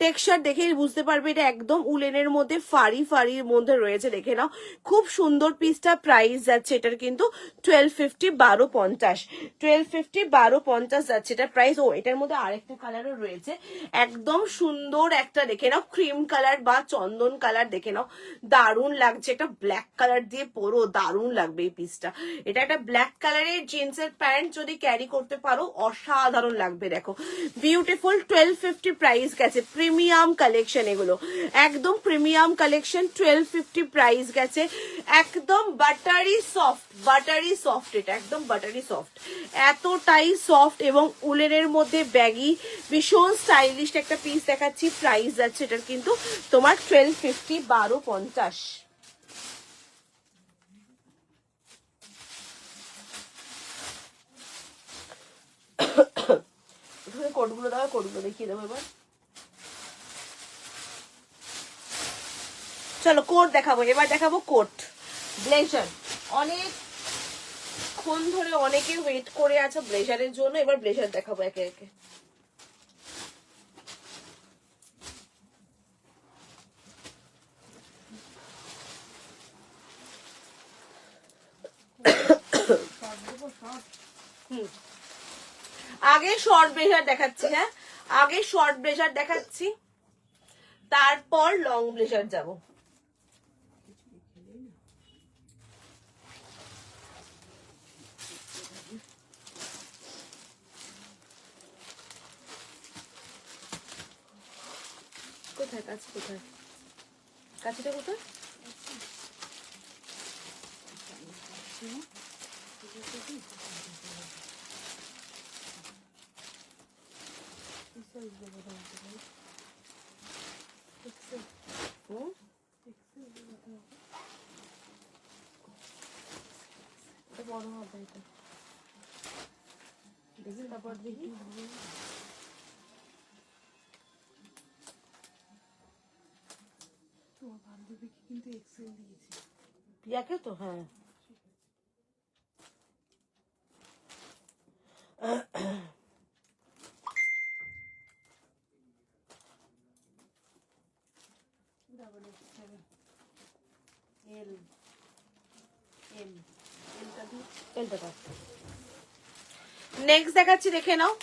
টেক্সচার দেখে বুঝতে পারবে এটা একদম উলেনের মধ্যে ফাড়ি ফাড়ির মধ্যে রয়েছে, দেখে নাও, খুব সুন্দর পিসটা। প্রাইস যাচ্ছে এটার কিন্তু 1250, 1250, 1250, 1250 যাচ্ছে এটা প্রাইস। ও এটার মধ্যে আরেকটা কালারও রয়েছে, একদম সুন্দর একটা, দেখে নাও, ক্রিম কালার বা চন্দন কালার, দেখে নাও, দারুণ লাগছে। একটা ব্ল্যাক কালার দিয়ে পরো, দারুণ লাগবে এই পিসটা। এটা একটা ব্ল্যাক কালারের জিন্সের প্যান্ট যদি ক্যারি করতে পারো, অসাধারণ লাগবে। দেখো বিউটিফুল, 1250 প্রাইস গেছে। প্রিমিয়াম কালেকশন, এগুলো একদম প্রিমিয়াম কালেকশন। 1250 প্রাইস গেছে, একদম বাটারি সফট, বাটারি সফট, এটা একদম বাটারি সফট, এতটাই সফট এবং উলেনের মধ্যে ব্যাগি, ভীষণ স্টাইলিশ একটা পিস দেখাচ্ছি। প্রাইস যাচ্ছে এটার কিন্তু তোমার 1250, 1250। কোটগুলো দেওয়া, কোটগুলো দেখিয়ে দেবো এবার। চলো কোট দেখাবো, এবার দেখাবো কোট, ব্লেজার। অনেকক্ষণ ধরে অনেকে ওয়েট করে আছে ব্লেজারের জন্য, এবার ব্লেজার দেখাবো একে একে। আগে শর্ট ব্লেজার দেখাচ্ছি, হ্যাঁ আগে শর্ট ব্লেজার দেখাচ্ছি, তারপর লং ব্লেজার যাব। কোথায় কাছে কোথায় কাছেটা কোথায় হুম এটা বড় হবে এটা দেখি তারপর দেখি তোমার বান্ধবীকে কিন্তু এক্সেল দিয়েছি। প্রিয়াকে তো হ্যাঁ ডাবল এক্স 7 এল এম এলটা দিই। এলটা দাও নেক্সট দেখাচ্ছি দেখে নাও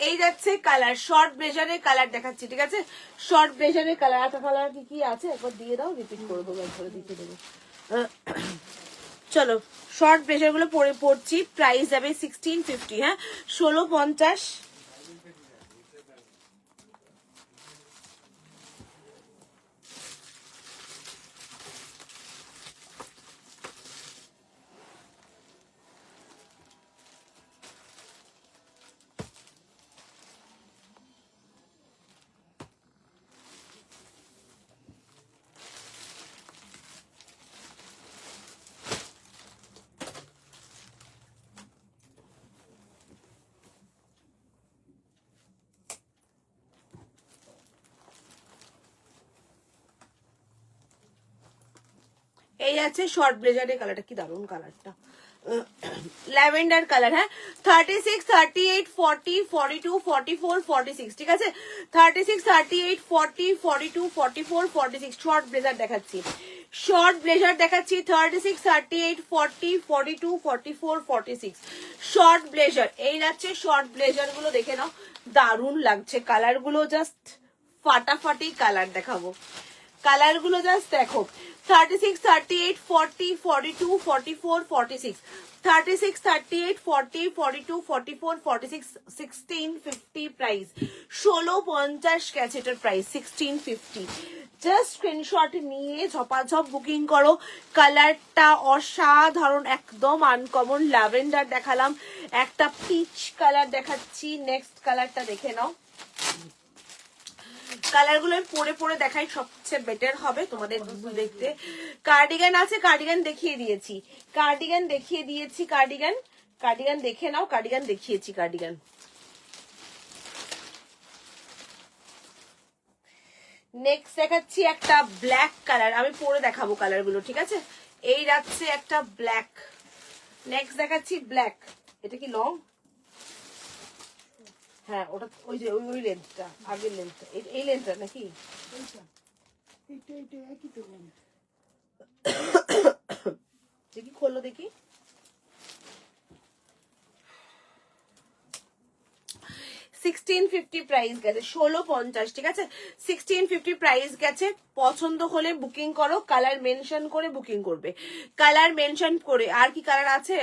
এই যাচ্ছে কালার শর্ট ব্লেজারের কালার দেখাচ্ছি ঠিক আছে শর্ট ব্লেজারের কালার একটা কালার কি কি আছে একবার দিয়ে দাও রিপিট করে দেবো একবার দেখিয়ে দেবো চলো শর্ট ব্লেজার গুলো পড়ছি প্রাইস যাবে 1650 হ্যাঁ 1650 এই আছে শর্ট ব্লেজারের কালারটা কি দারুণ কালারটা ল্যাভেন্ডার কালার হ্যাঁ 36 38 40 42 44 46 ঠিক আছে 36 38 40 42 44 46 শর্ট ব্লেজার দেখাচ্ছি শর্ট ব্লেজার দেখাচ্ছি 36 38 40 42 44 46 শর্ট ব্লেজার এই যাচ্ছে শর্ট ব্লেজার গুলো দেখে নাও দারুণ লাগছে কালার গুলো জাস্ট ফাটাফাটি কালার দেখাবো কালার গুলো জাস্ট দেখো 36 38 40 42 44 46 36 38 40 42 44 46 1650 প্রাইস 1650 গেছে এটার প্রাইস 1650 জাস্ট স্ক্রিনশট নিয়ে ঝপাঝপ বুকিং করো কালারটা অসাধারণ একদম আনকমন ল্যাভেন্ডার দেখালাম একটা পিচ কালার দেখাচ্ছি নেক্সট কালারটা দেখে নাও কালার গুলো পরে পরে দেখাই সবচেয়ে বেটার হবে তোমাদের দেখতে কার্ডিগান আছে কার্ডিগান দেখিয়ে দিয়েছি কার্ডিগান দেখে নাও কার্ডিগান দেখিয়েছি কার্ডিগান নেক্সট দেখাচ্ছি একটা ব্ল্যাক কালার আমি পরে দেখাবো কালার গুলো ঠিক আছে এই যাচ্ছে একটা ব্ল্যাক নেক্সট দেখাচ্ছি ব্ল্যাক এটা কি লং হ্যাঁ ওটা ওই যে ওই লেন্থটা আগের লেন্থটা এই লেন্থটা নাকি এইটা এইটা একই তো লেন্থ দেখি খোলো দেখি 1650 প্রাইস গেছে 1650 ঠিক আছে 1650 প্রাইস গেছে পছন্দ হলে বুকিং করো কালার মেনশন করে বুকিং করবে কালার মেনশন করে আর কি কালার আছে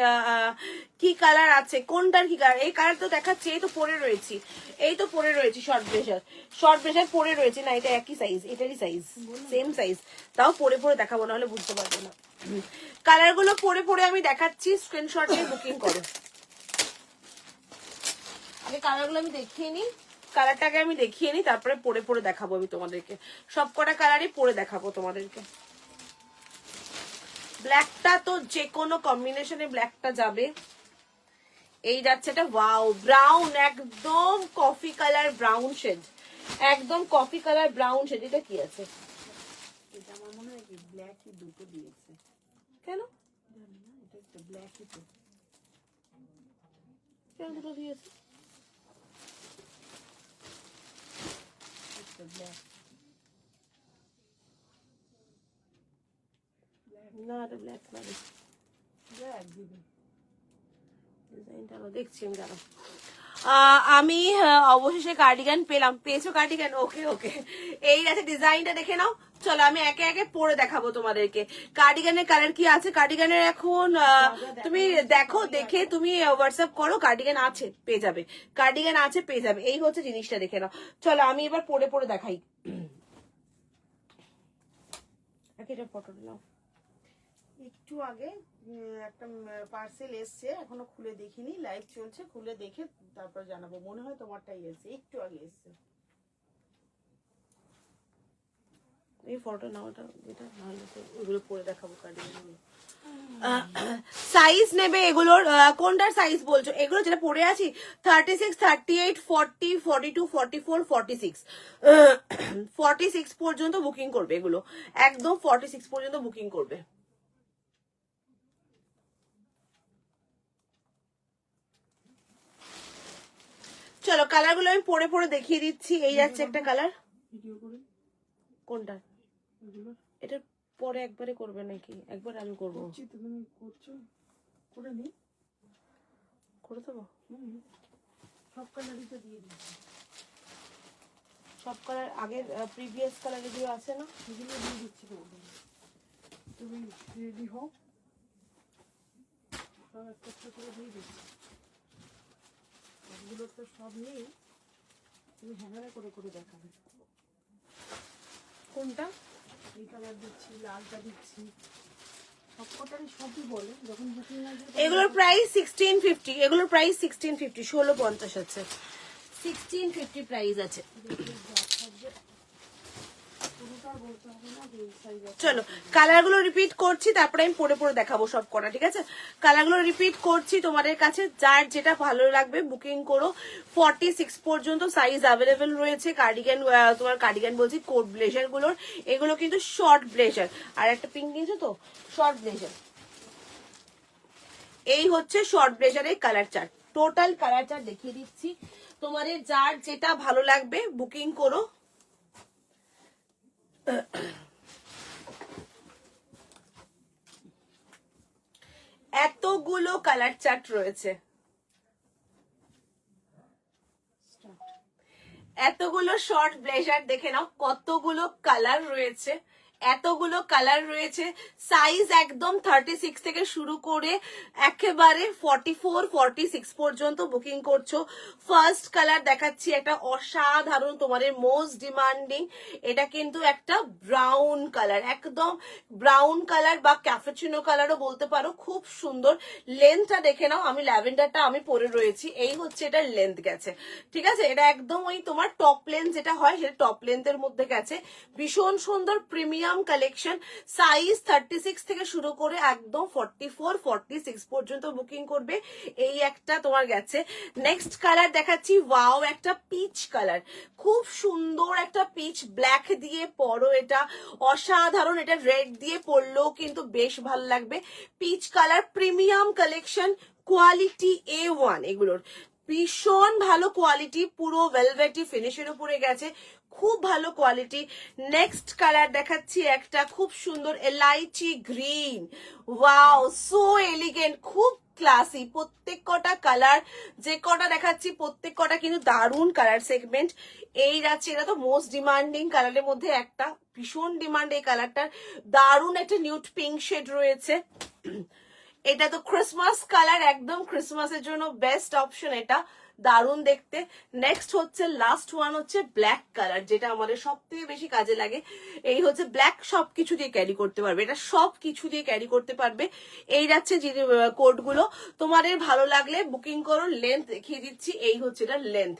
কি কালার আছে কোনটার কি কালার এই কালার তো দেখাচ্ছে এই তো পরে রয়েছে শর্ট ব্লেজার পরে রয়েছে না এটা একই সাইজ এটারই সাইজ সেম সাইজ তাও পরে দেখাবো না হলে বুঝতে পারবো না কালার গুলো পরে আমি দেখাচ্ছি স্ক্রিনশট নিয়ে বুকিং করো কালারগুলো আমি দেখিয়ে নিই কালারটাকে আমি দেখিয়ে নিই তারপরে পরে দেখাবো আমি তোমাদেরকে সব কটা কালারই পরে দেখাবো তোমাদেরকে ব্ল্যাকটা তো যে কোনো কম্বিনেশনে ব্ল্যাকটা যাবে এই যাচ্ছে এটা ওয়াও ব্রাউন একদম কফি কালার ব্রাউন শেড এটা কি আছে এটা আমার মনে হয় কি ব্ল্যাকই দুটো দিয়েছে কেন জানি না এটা একটা ব্ল্যাকই তো কেন দুটো দিয়েছে ব্ল্যাক না এটা ব্ল্যাক লাগে ব্ল্যাক দিবে ডিজাইনটা দেখছি আমি দাঁড়াও আমি অবশেষে কার্ডিগান পেলাম। পেয়েছো কার্ডিগান? ওকে ওকে, এই আছে ডিজাইনটা দেখে নাও। চলো আমি একে একে পরে দেখাবো তোমাদেরকে কার্ডিগানের কালার কি আছে। কার্ডিগানের এখন তুমি দেখো, দেখে তুমি হোয়াটসঅ্যাপ করো, কার্ডিগান আছে পেয়ে যাবে, কার্ডিগান আছে পেয়ে যাবে। এই হচ্ছে জিনিসটা দেখে নাও। চলো আমি এবার পরে পরে দেখাই। এটা ফটো নাও। একটু আগে একটা পার্সেল এসছে, এখনো খুলে দেখিনি, লাইভ চলছে, খুলে দেখে তারপর জানাবো। মনে হয় তোমারটাই এসছে, একটু আগে এসছে। এই ফটো নাও, এটা নাহলে তো ওগুলো পরে দেখাবো কার্ডিগান। সাইজ নেবে এগুলোর, কোনটার সাইজ বলছো? এগুলো যেটা পরে আছি 36, 38, 40, 42, 44, 46, 46 পর্যন্ত বুকিং করবে এগুলো, একদম 46 পর্যন্ত বুকিং করবে। চলো কালার গুলো আমি পরে পরে দেখিয়ে দিচ্ছি। এই যাচ্ছে একটা কালার। কোনটা? এটা পরে একবারে করবে নাকি? একবার আমি করবো। তুমি করছো, করে নি, করে দেবো। সব কালারই তো দিয়ে দিচ্ছি। সব কালার আগের প্রিভিয়াস কালার যেগুলো আছে না, সেগুলো দিয়ে দিচ্ছি তোমাকে। তুমি রেডি হও, সব একটা একটা করে দিয়ে দিচ্ছি। সবগুলো তো সব নেই, তুমি হ্যাঙ্গারে করে করে দেখাবে। কোনটা? এই কালার দিচ্ছি, লালটা দিচ্ছি, সব কটারই সবই বলে যখন বুকিং আসবে। এগুলোর প্রাইস 1650, এগুলোর প্রাইস 1650, 1650 আছে, 1650 প্রাইস আছে। চলো কালারগুলো রিপিট করছি, তারপরে আমি পরে পরে দেখাবো সব কটা, ঠিক আছে? কালারগুলো রিপিট করছি, তোমাদের কাছে যার যেটা ভালো লাগবে বুকিং করো। 46 পর্যন্ত সাইজ অ্যাভেলেবেল রয়েছে। কার্ডিগান, তোমার কার্ডিগান বলছি, কোট ব্লেজার গুলোর, এগুলো কিন্তু শর্ট ব্লেজার। আর একটা পিঙ্ক নিয়েছো তো, শর্ট ব্লেজার। এই হচ্ছে শর্ট ব্লেজারের colour chart, total colour chart দেখিয়ে দিচ্ছি। তোমাদের যার যেটা ভালো লাগবে বুকিং করো। এতগুলো কালার চার্ট রয়েছে, এতগুলো শর্ট ব্লেজার দেখে নাও, কতগুলো কালার রয়েছে, এতগুলো কালার রয়েছে। সাইজ একদম 36 থেকে শুরু করে একেবারে 44, 46 পর্যন্ত বুকিং করছো। ফার্স্ট কালার দেখাচ্ছি, একটা অসাধারণ, তোমাদের মোস্ট ডিমান্ডিং, এটা কিন্তু একটা ব্রাউন কালার, একদম ব্রাউন কালার বা ক্যাফেচিনো কালারও বলতে পারো। খুব সুন্দর, লেন্থটা দেখে নাও। আমি ল্যাভেন্ডারটা আমি পরে রয়েছি, এই হচ্ছে এটা লেন্থ গেছে, ঠিক আছে? এটা একদম ওই তোমার টপ লেন্থ যেটা হয়, সেটা টপ লেন্থের মধ্যে গেছে। ভীষণ সুন্দর প্রিমিয়াম কালেকশন। সাইজ 36 থেকে শুরু করে একদম 44, 46 পর্যন্ত বুকিং করবে। এই একটা তোমার গেছে। নেক্সট কালার দেখাচ্ছি, ওয়াও, একটা পিচ কালার, খুব সুন্দর একটা পিচ, ব্ল্যাক দিয়ে পরো, এটা অসাধারণ। এটা রেড দিয়ে পরলেও কিন্তু বেশ ভালো লাগবে। Peach colour, premium collection, quality A1 এগুলোর, ভীষণ ভালো কোয়ালিটি, পুরো ভেলভেটি ফিনিশের উপরে গেছে, খুব ভালো কোয়ালিটি। নেক্সট কালার দেখাচ্ছি, একটা খুব সুন্দর এলাইচি গ্রিন, ওয়াও, সো এলিগেন্ট, খুব ক্লাসি। প্রত্যেক কটা কালার যে কটা দেখাচ্ছি প্রত্যেক কটা কিন্তু দারুণ কালার সেগমেন্ট। এই যাচ্ছে, এটা তো মোস্ট ডিমান্ডিং কালারের মধ্যে একটা, ভীষণ ডিমান্ড এই কালারটার। দারুণ একটা নিউড পিঙ্ক শেড রয়েছে। এটা তো ক্রিসমাস কালার, একদম ক্রিসমাসের জন্য বেস্ট অপশন এটা, দারুণ দেখতে। নেক্সট হচ্ছে লাস্ট ওয়ান হচ্ছে ব্ল্যাক কালার, যেটা আমাদের সব থেকে বেশি কাজে লাগে। এই হচ্ছে ব্ল্যাক, সবকিছু দিয়ে ক্যারি করতে পারবে, এটা সব কিছু দিয়ে ক্যারি করতে পারবে। এই যাচ্ছে যে কোডগুলো, তোমাদের ভালো লাগলে বুকিং করো। লেন্থ দেখিয়ে দিচ্ছি, এই হচ্ছে এটা লেন্থ।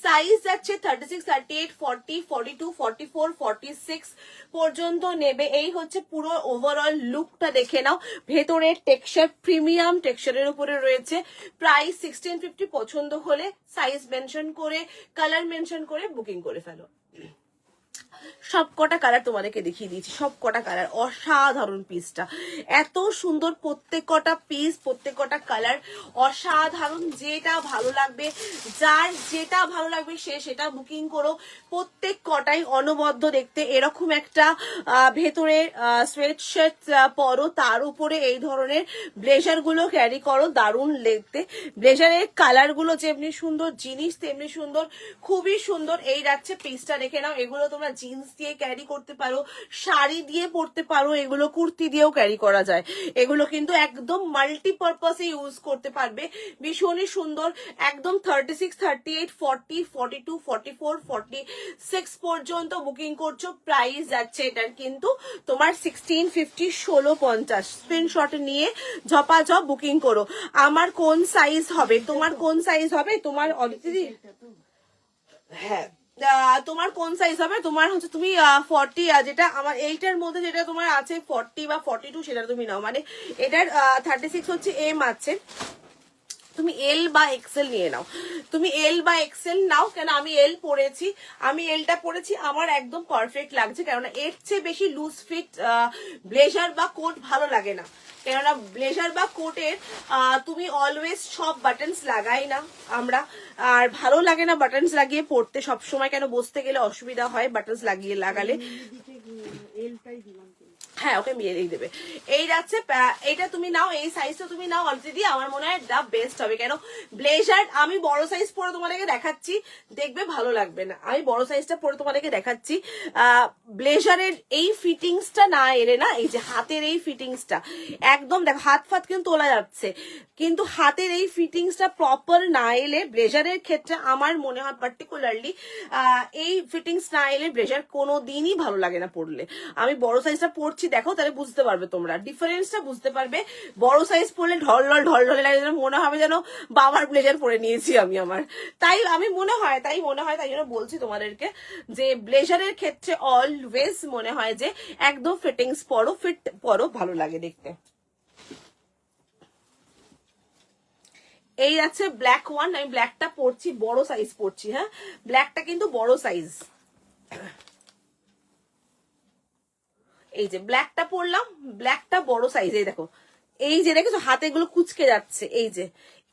সাইজ যাচ্ছে 36, 38, 40, 42, 44, 46 পর্যন্ত নেবে। এই হচ্ছে পুরো ওভারঅল লুকটা দেখে নাও। ভেতরের টেক্সচার প্রিমিয়াম টেক্সচারের উপরে রয়েছে। প্রাইস 1650। পছন্দ হলে সাইজ মেনশন করে, কালার মেনশন করে বুকিং করে ফেলো। সব কটা কালার তোমাদেরকে দেখিয়ে দিয়েছি, সব কটা কালার অসাধারণ। পিসটা এত সুন্দর, প্রত্যেক কটা পিস, প্রত্যেক কটা কালার অসাধারণ। যেটা ভালো লাগবে, যার যেটা ভালো লাগবে সে সেটা বুকিং করো। প্রত্যেক কটাই অনবদ্য দেখতে। এরকম একটা ভেতরে সোয়েটশার্ট পরো, তার উপরে এই ধরনের ব্লেজার গুলো ক্যারি করো, দারুণ দেখতে। ব্লেজারের কালার গুলো যেমনি সুন্দর, জিনিস তেমনি সুন্দর, খুবই সুন্দর। এই যাচ্ছে পিসটা, দেখে নাও। এগুলো তোমরা জিন্স দিয়ে ক্যারি করতে পারো, শাড়ি দিয়ে পরতে পারো, এগুলো কুর্তি দিয়েও ক্যারি করা যায়। এগুলো কিন্তু একদম মাল্টিপারপাসে ইউজ করতে পারবে, ভীষণই সুন্দর। একদম 36, 38, 40, 42, 44, 46 পর্যন্ত বুকিং করছো। প্রাইস যাচ্ছে এটার কিন্তু তোমার 1650, 1650। স্ক্রিনশট নিয়ে ঝপাঝপ বুকিং করো। আমার কোন সাইজ হবে, তোমার কোন সাইজ হবে, তোমার অলরেডি, হ্যাঁ তোমার কোন সাইজ হবে, তোমার হচ্ছে তুমি 40, যেটা আমার এইটার মধ্যে যেটা তোমার আছে 40 বা 42 সেটা তুমি নাও। মানে এটার 36 হচ্ছে এম আছে, তুমি এল বা এক্সেল নিয়ে নাও। তুমি এল বা এক্সেল নাও, কেন আমি এল পরেছি, আমি এলটা পরেছি, আমার একদম পারফেক্ট লাগছে। কেননা এর চেয়ে বেশি লুজ ফিট ব্লেজার বা কোট ভালো লাগে না। কেননা ব্লেজার বা কোটের তুমি অলওয়েজ সব বাটনস লাগাই না আমরা, আর ভালো লাগে না বাটনস লাগিয়ে পড়তে সবসময়। কেন বসতে গেলে অসুবিধা হয় বাটনস লাগিয়ে লাগালে। এলটাই দিলাম। হ্যাঁ, ওকে মিলিয়ে দেবে। এই যাচ্ছে, এটা তুমি নাও, এই সাইজটা তুমি নাও অলরেডি, আমার মনে হয় দা বেস্ট হবে। কেন ব্লেজার আমি বড় সাইজ পরে তোমাদেরকে দেখাচ্ছি, দেখবে ভালো লাগবে না। আমি বড় সাইজটা পরে তোমাদেরকে দেখাচ্ছি। ব্লেজারের এই ফিটিংসটা না এলে না, এই যে হাতের এই ফিটিংসটা একদম দেখো, হাত ফাত কিন্তু তোলা যাচ্ছে, কিন্তু হাতের এই ফিটিংসটা প্রপার না এলে ব্লেজারের ক্ষেত্রে আমার মনে হয় পার্টিকুলারলি এই ফিটিংস না এলে ব্লেজার কোনোদিনই ভালো লাগে না পরলে। আমি বড় সাইজটা পরছি, দেখো, তাহলে বুঝতে পারবে, তোমরা ডিফারেন্সটা বুঝতে পারবে। বড় সাইজ পরলে ঢলঢল ঢলঢলে লাগে, যেন মনে হবে যেন বাবার ব্লেজার পরে নিয়েছি আমি আমার। তাই আমি মনে হয়, তাই জন্য বলছি তোমাদেরকে যে ব্লেজারের ক্ষেত্রে অলওয়েজ মনে হয় যে একদম ফিটিংস পরো, ফিট পরো, ভালো লাগে দেখতে। এই আছে ব্ল্যাক ওয়ান, আমি ব্ল্যাকটা পরছি, বড় সাইজ পরছি। হ্যাঁ, ব্ল্যাকটা কিন্তু বড় সাইজ। এই যে ব্ল্যাকটা পরলাম, ব্ল্যাকটা বড় সাইজ। এই দেখো, এই যে দেখেছো হাতে গুলো কুচকে যাচ্ছে, এই যে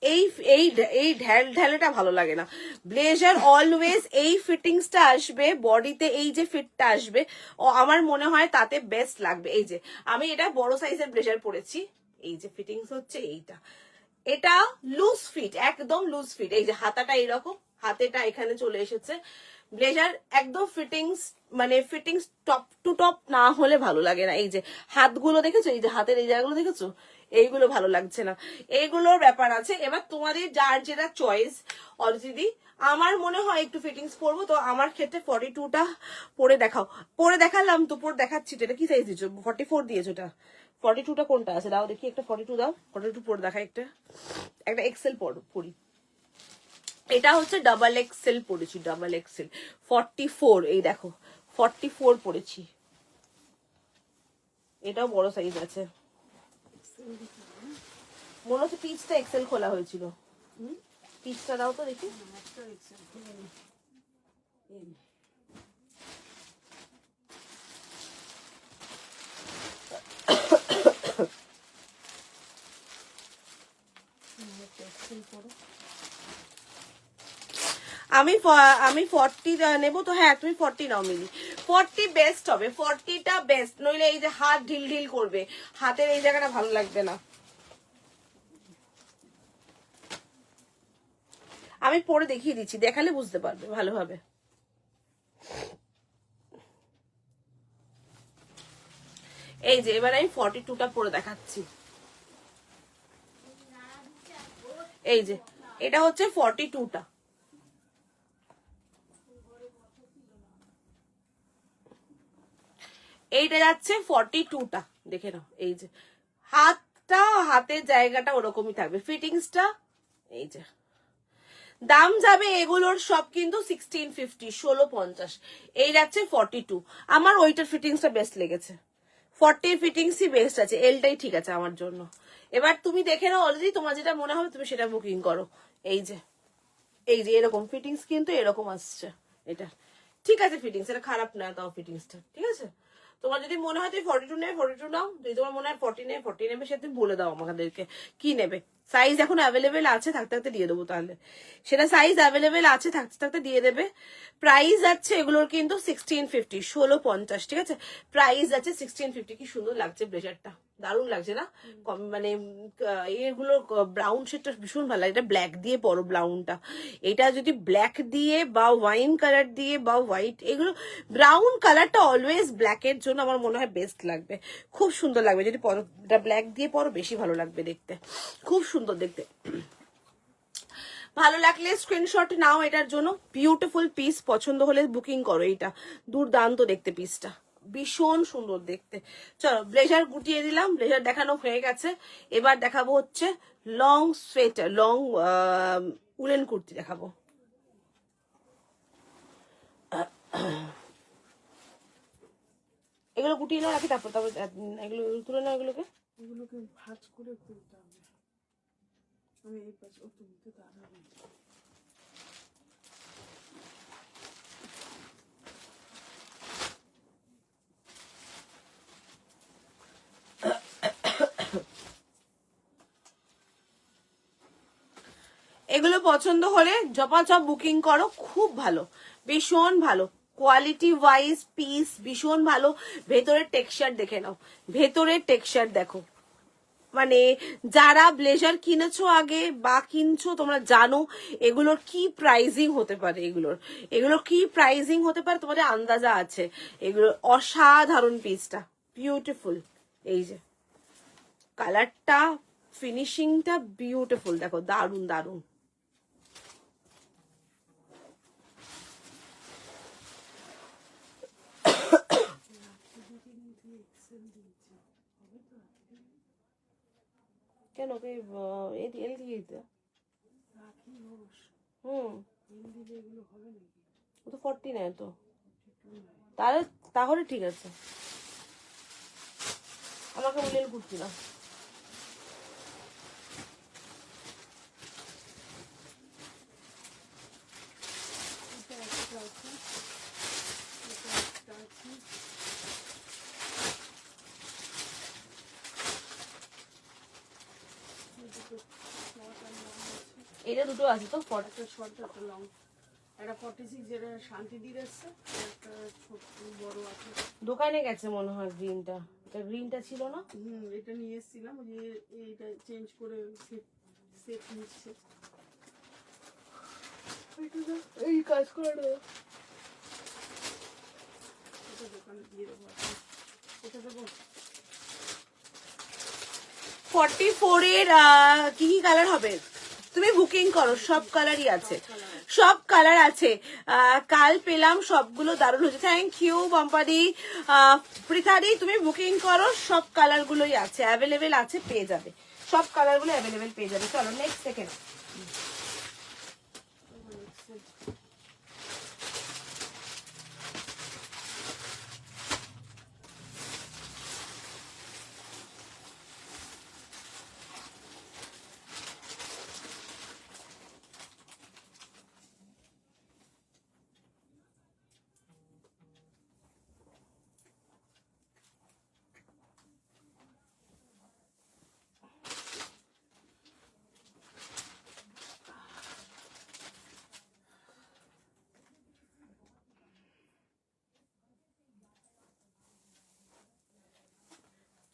এই এই এই ঢেলেটা ভালো লাগে না। ব্লেজার অলওয়েজ এই ফিটিংসটা আসবে বডিতে, এই যে ফিটটা আসবে, ও আমার মনে হয় তাতে বেস্ট লাগবে। এই যে আমি এটা বড় সাইজের ব্লেজার পরেছি, এই যে ফিটিংস হচ্ছে এইটা, এটা লুজ ফিট, একদম লুজ ফিট। এই যে হাতাটা এইরকম, হাতেটা এখানে চলে এসেছে। ব্লেজার একদম ফিটিংস, মানে ফিটিংস টপ টু টপ না হলে ভালো লাগে না। এই যে হাতগুলো দেখেছো, এই যে হাতের এই জায়গাগুলো দেখেছো, এইগুলো ভালো লাগছে না, এইগুলোর ব্যাপার আছে। এবার তোমাদের যার যেটা চয়েস। অলরেডি আমার মনে হয় একটু ফিটিংস পরবো, তো আমার ক্ষেত্রে 42টা পরে দেখাও। পরে দেখালাম তো, পরে দেখাচ্ছি তো। এটা কি সাইজ দিচ্ছ? 44 দিয়েছো। এটা 42টা কোনটা আছে দাও দেখি, একটা 42 দাও, 42 পরে দেখা, একটা এক্সেল পরি। এটা হচ্ছে ডাবল এক্সেল পরেছি, ডাবল এক্সেল 44। এই দেখো 44 পরেছি, এটাও বড় সাইজ আছে। মনে হচ্ছে পিচটা এক্সেল খোলা হয়েছিল। পিচটা দাও তো দেখি। আমি 40 নেবো তো। হ্যাঁ, তুমি 40 নাও মিলি, 40 বেস্ট হবে, 40টা বেস্ট। নইলে এই যে হাত ঢিল ঢিল করবে, হাতের এই জায়গাটা ভালো লাগবে না। আমি পরে দেখিয়ে দিচ্ছি, দেখালে বুঝতে পারবে ভালোভাবে। এই যে এবার আমি 42টা পরে দেখাচ্ছি। এই যে এটা হচ্ছে 42টা, এইটা যাচ্ছে 42টা, দেখে নাও। এই যে হাতটা, হাতের জায়গাটা ওরকমই থাকবে, ফিটিংসটা। এই যে দাম যাবে এগুলোর সব কিন্তু 1650, 1650। এই যাচ্ছে 42। আমার ওইটার ফিটিংসটা বেস্ট লেগেছে, 40 ফিটিংসই বেস্ট আছে, এলটাই ঠিক আছে আমার জন্য। এবার তুমি দেখে নাও, অলরেডি তোমার যেটা মনে হবে তুমি সেটা বুকিং করো। এই যে এরকম ফিটিংস কিন্তু এরকম আসছে, এটা ঠিক আছে ফিটিংস, এটা খারাপ না তাও ফিটিংসটা, ঠিক আছে। তোমার যদি মনে হয় তুমি 42 নেবে 42 নাও, যদি তোমার মনে হয় 40 নেবে 40 নেবে, সেটা তুমি বলে দাও আমাদেরকে কি নেবে। সাইজ এখন অ্যাভেলেবেল আছে, থাকতে থাকতে দিয়ে দেবো তাহলে, সেটা সাইজ অ্যাভেলেবেল আছে, থাকতে থাকতে দিয়ে দেবে। প্রাইস আছে এগুলোর কিন্তু 1650, 1650, ঠিক আছে। প্রাইস আছে 1650। কি সুন্দর লাগছে ব্লেজারটা, দারুণ লাগছে না? মানে এগুলো ব্রাউন শেডটা ভীষণ ভালো লাগে, এটা ব্ল্যাক দিয়ে পরো ব্রাউনটা, এটা যদি ব্ল্যাক দিয়ে বা ওয়াইন কালার দিয়ে বা হোয়াইট, এগুলো ব্রাউন কালারটা অলওয়েজ ব্ল্যাকের জন্য আমার মনে হয় বেস্ট লাগবে, খুব সুন্দর লাগবে যদি পরো, এটা ব্ল্যাক দিয়ে পরো বেশি ভালো লাগবে দেখতে, খুব সুন্দর দেখতে। ভালো লাগলে স্ক্রিনশট নাও এটার জন্য, বিউটিফুল পিস, পছন্দ হলে বুকিং করো, এইটা দুর্দান্ত দেখতে পিসটা, ভীষণ সুন্দর দেখতে। চলো ব্লেজার গুটিয়ে দিলাম, ব্লেজার দেখানো হয়ে গেছে, এবার দেখাবো হচ্ছে long sweater, long woollen kurti দেখাবো। এগুলো গুটিয়ে নাও রাখি, তারপর তারপর এগুলো তুলে নাও, এগুলোকে ভাঁজ করে তুলতে হবে। আমি এই পাশে তুলতে দাঁড়াবো। এগুলো পছন্দ হলে ঝপাঝপ বুকিং করো, খুব ভালো, ভীষণ ভালো কোয়ালিটি ওয়াইজ পিস, ভীষণ ভালো। ভেতরের টেক্সচার দেখে নাও, ভেতরের টেক্সচার দেখো, মানে যারা ব্লেজার কিনেছো আগে বা কিনছো তোমরা জানো এগুলোর কি প্রাইজিং হতে পারে, এগুলোর কি প্রাইজিং হতে পারে তোমাদের আন্দাজা আছে। এগুলো অসাধারণ পিসটা, বিউটিফুল, এই যে কালারটা, ফিনিশিংটা বিউটিফুল, দেখো দারুন দারুন। কেন ওকে এল দিয়ে দিতে? হুম, ও তো 40 নেয় তো, তাহলে তাহলে ঠিক আছে, আমাকে উলেল কুর্তি না। এটা দুটো আছে তো, একটা শর্ট একটা লং, একটা 46 যেটা শান্তি দিয়ে এসছে, একটা ছোট বড় আছে। দোকানে গেছে মনে হয় গ্রিনটা, এটা গ্রিনটা ছিল না। এটা নিয়ে এসেছিলাম, যে এইটা চেঞ্জ করে সেট নিচ্ছে। এই কাজ করে না, এটা দোকানে দিয়ে দেবো, এটা দেবো। 44 এর কি কি কালার হবে তুমি বুকিং করো, সব কালারই আছে, সব কালার আছে। কাল পেলাম সবগুলো দারুণ হচ্ছে, থ্যাংক ইউ বাম্পাদি, পৃথাদি, তুমি বুকিং করো, সব কালার গুলোই আছে, অ্যাভেলেবেল আছে, পেয়ে যাবে, সব কালার গুলো অ্যাভেলেবেল পেয়ে যাবে। চলো নেক্সট সেকেন্ড।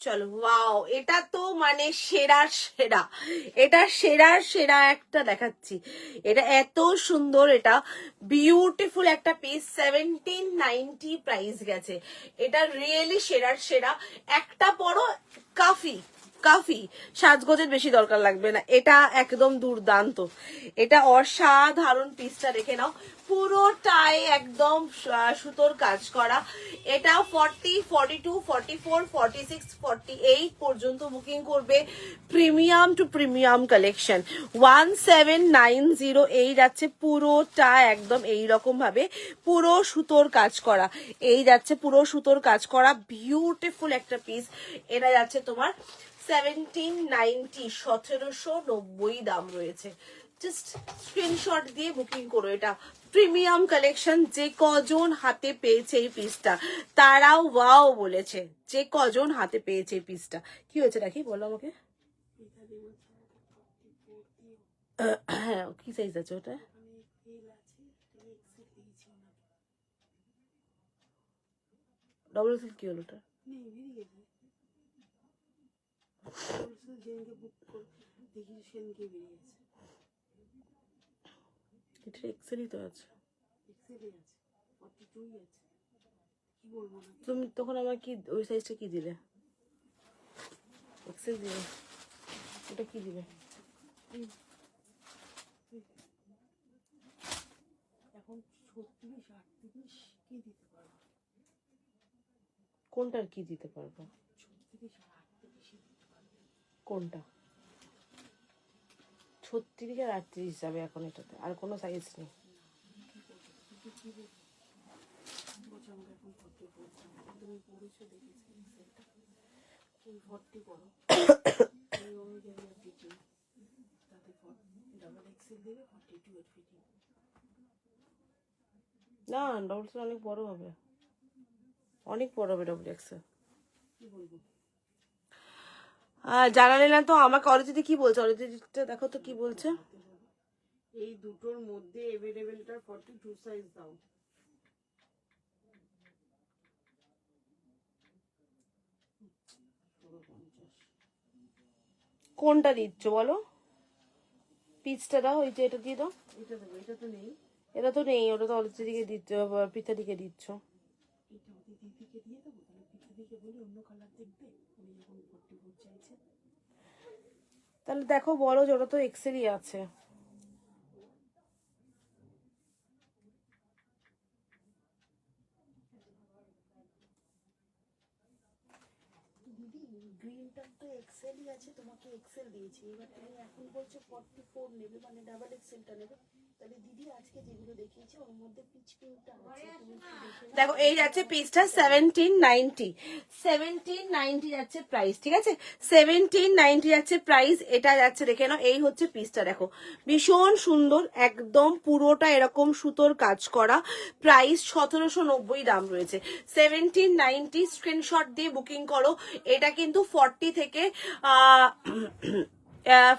চলো, ওয়াও, এটা তো মানে সেরা সেরা, এটা সেরা সেরা একটা দেখাচ্ছি, এটা এত সুন্দর, এটা বিউটিফুল একটা পিস, 1790 প্রাইস গেছে, এটা রিয়েলি সেরার সেরা, একটা পরো কাফি কাফি, সাজগোজের বেশি দরকার লাগবে না, এটা একদম দুর্দান্ত, এটা অসাধারণ, পিসটা দেখে নাও, পুরোটাই একদম সুতোর কাজ করা, এটা 40, 42, 44, 46, 48 পর্যন্ত বুকিং করবে, প্রিমিয়াম টু প্রিমিয়াম কালেকশন, 1790 এই যাচ্ছে, পুরোটা একদম এইরকম ভাবে পুরো সুতোর কাজ করা, এই যাচ্ছে পুরো সুতোর কাজ করা, বিউটিফুল একটা পিস, এটা যাচ্ছে তোমার 1790, 1790 দাম রয়েছে, জাস্ট স্ক্রিনশট দিয়ে বুকিং করো, এটা প্রিমিয়াম কালেকশন। যে কজন হাতে পেয়েছে এই পিসটা তারাও ওয়াও বলেছে, যে কজন হাতে পেয়েছে এই পিসটা। কি হয়েছে নাকি বলো আমাকে। হ্যাঁ, কি সাইজ আছে ওটা? ডবল এক্সেল কি হলো ওটা? এটা এক্সেলই তো আছে। তুমি তখন আমার কি ওই সাইজটা কি দিলে? এক্সেল দিলে, ওটা কি দিলে? এখন 36, 38 কি দিতে পারবো? কোনটার কি দিতে পারবো? 36 আর 38 দিতে পারবো। কোনটা? 36 আর 38 যাবে এখন এটাতে, আর কোনো সাইজ নেই। বলছো আমাকে এখন 44 তুমি পড়েছো দেখেছি সেটা এই 40 করো এই অনুযায়ী আর ফিটিং তাতে ডাবল এক্সেল দেবে 42 এর ফিটিং। না, ডবল এক্সেল অনেক বড় হবে, অনেক বড় হবে ডবল এক্সেল। কি বলবো জানালে না তো আমাকে। অরিজিৎ কি বলছে? অরিজিৎটা দেখো তো কি বলছে। এই দুটোর মধ্যে अवेलेबलটা 42 সাইজ দাও। কোনটা দিচ্ছ বলো? পিসটা দাও, ওই যে এটা দিয়ে দাও। এটা দেবো, এটা তো নেই। এটা তো নেই, ওটা তো অরিজিৎকে দিচ্ছ, পিঠাদিকে দিচ্ছ। এটা ওদের দিদিকে দিয়ে দেবো, তাহলে পিঠাদিকে বলি অন্য কালার দেখবে উনি যখন 44 চাইছে। তাহলে দেখো বলো যে ওটা তো এক্সেলই আছে। দিদি গ্রিনটা তো এক্সেলই আছে, তোমাকে এক্সেল দিয়েছি, এবার তুমি এখন বলছো 44 নেবে মানে ডাবল এক্সেলটা নেবে। তাহলে দিদি আজকে যেগুলো দেখিয়েছি ওর মধ্যে পিচ পিঙ্কটা আছে, তুমি একটু দেখে নাও। দেখো এই যাচ্ছে পিসটা 1790, 1790 যাচ্ছে প্রাইস, ঠিক আছে? 1790 যাচ্ছে প্রাইস। এটা যাচ্ছে দেখে নাও, এই হচ্ছে পিসটা। দেখো ভীষণ সুন্দর, একদম পুরোটা এরকম সুতোর কাজ করা। প্রাইস 1790 দাম রয়েছে। 1790 স্ক্রিনশট দিয়ে বুকিং করো। এটা কিন্তু 40 থেকে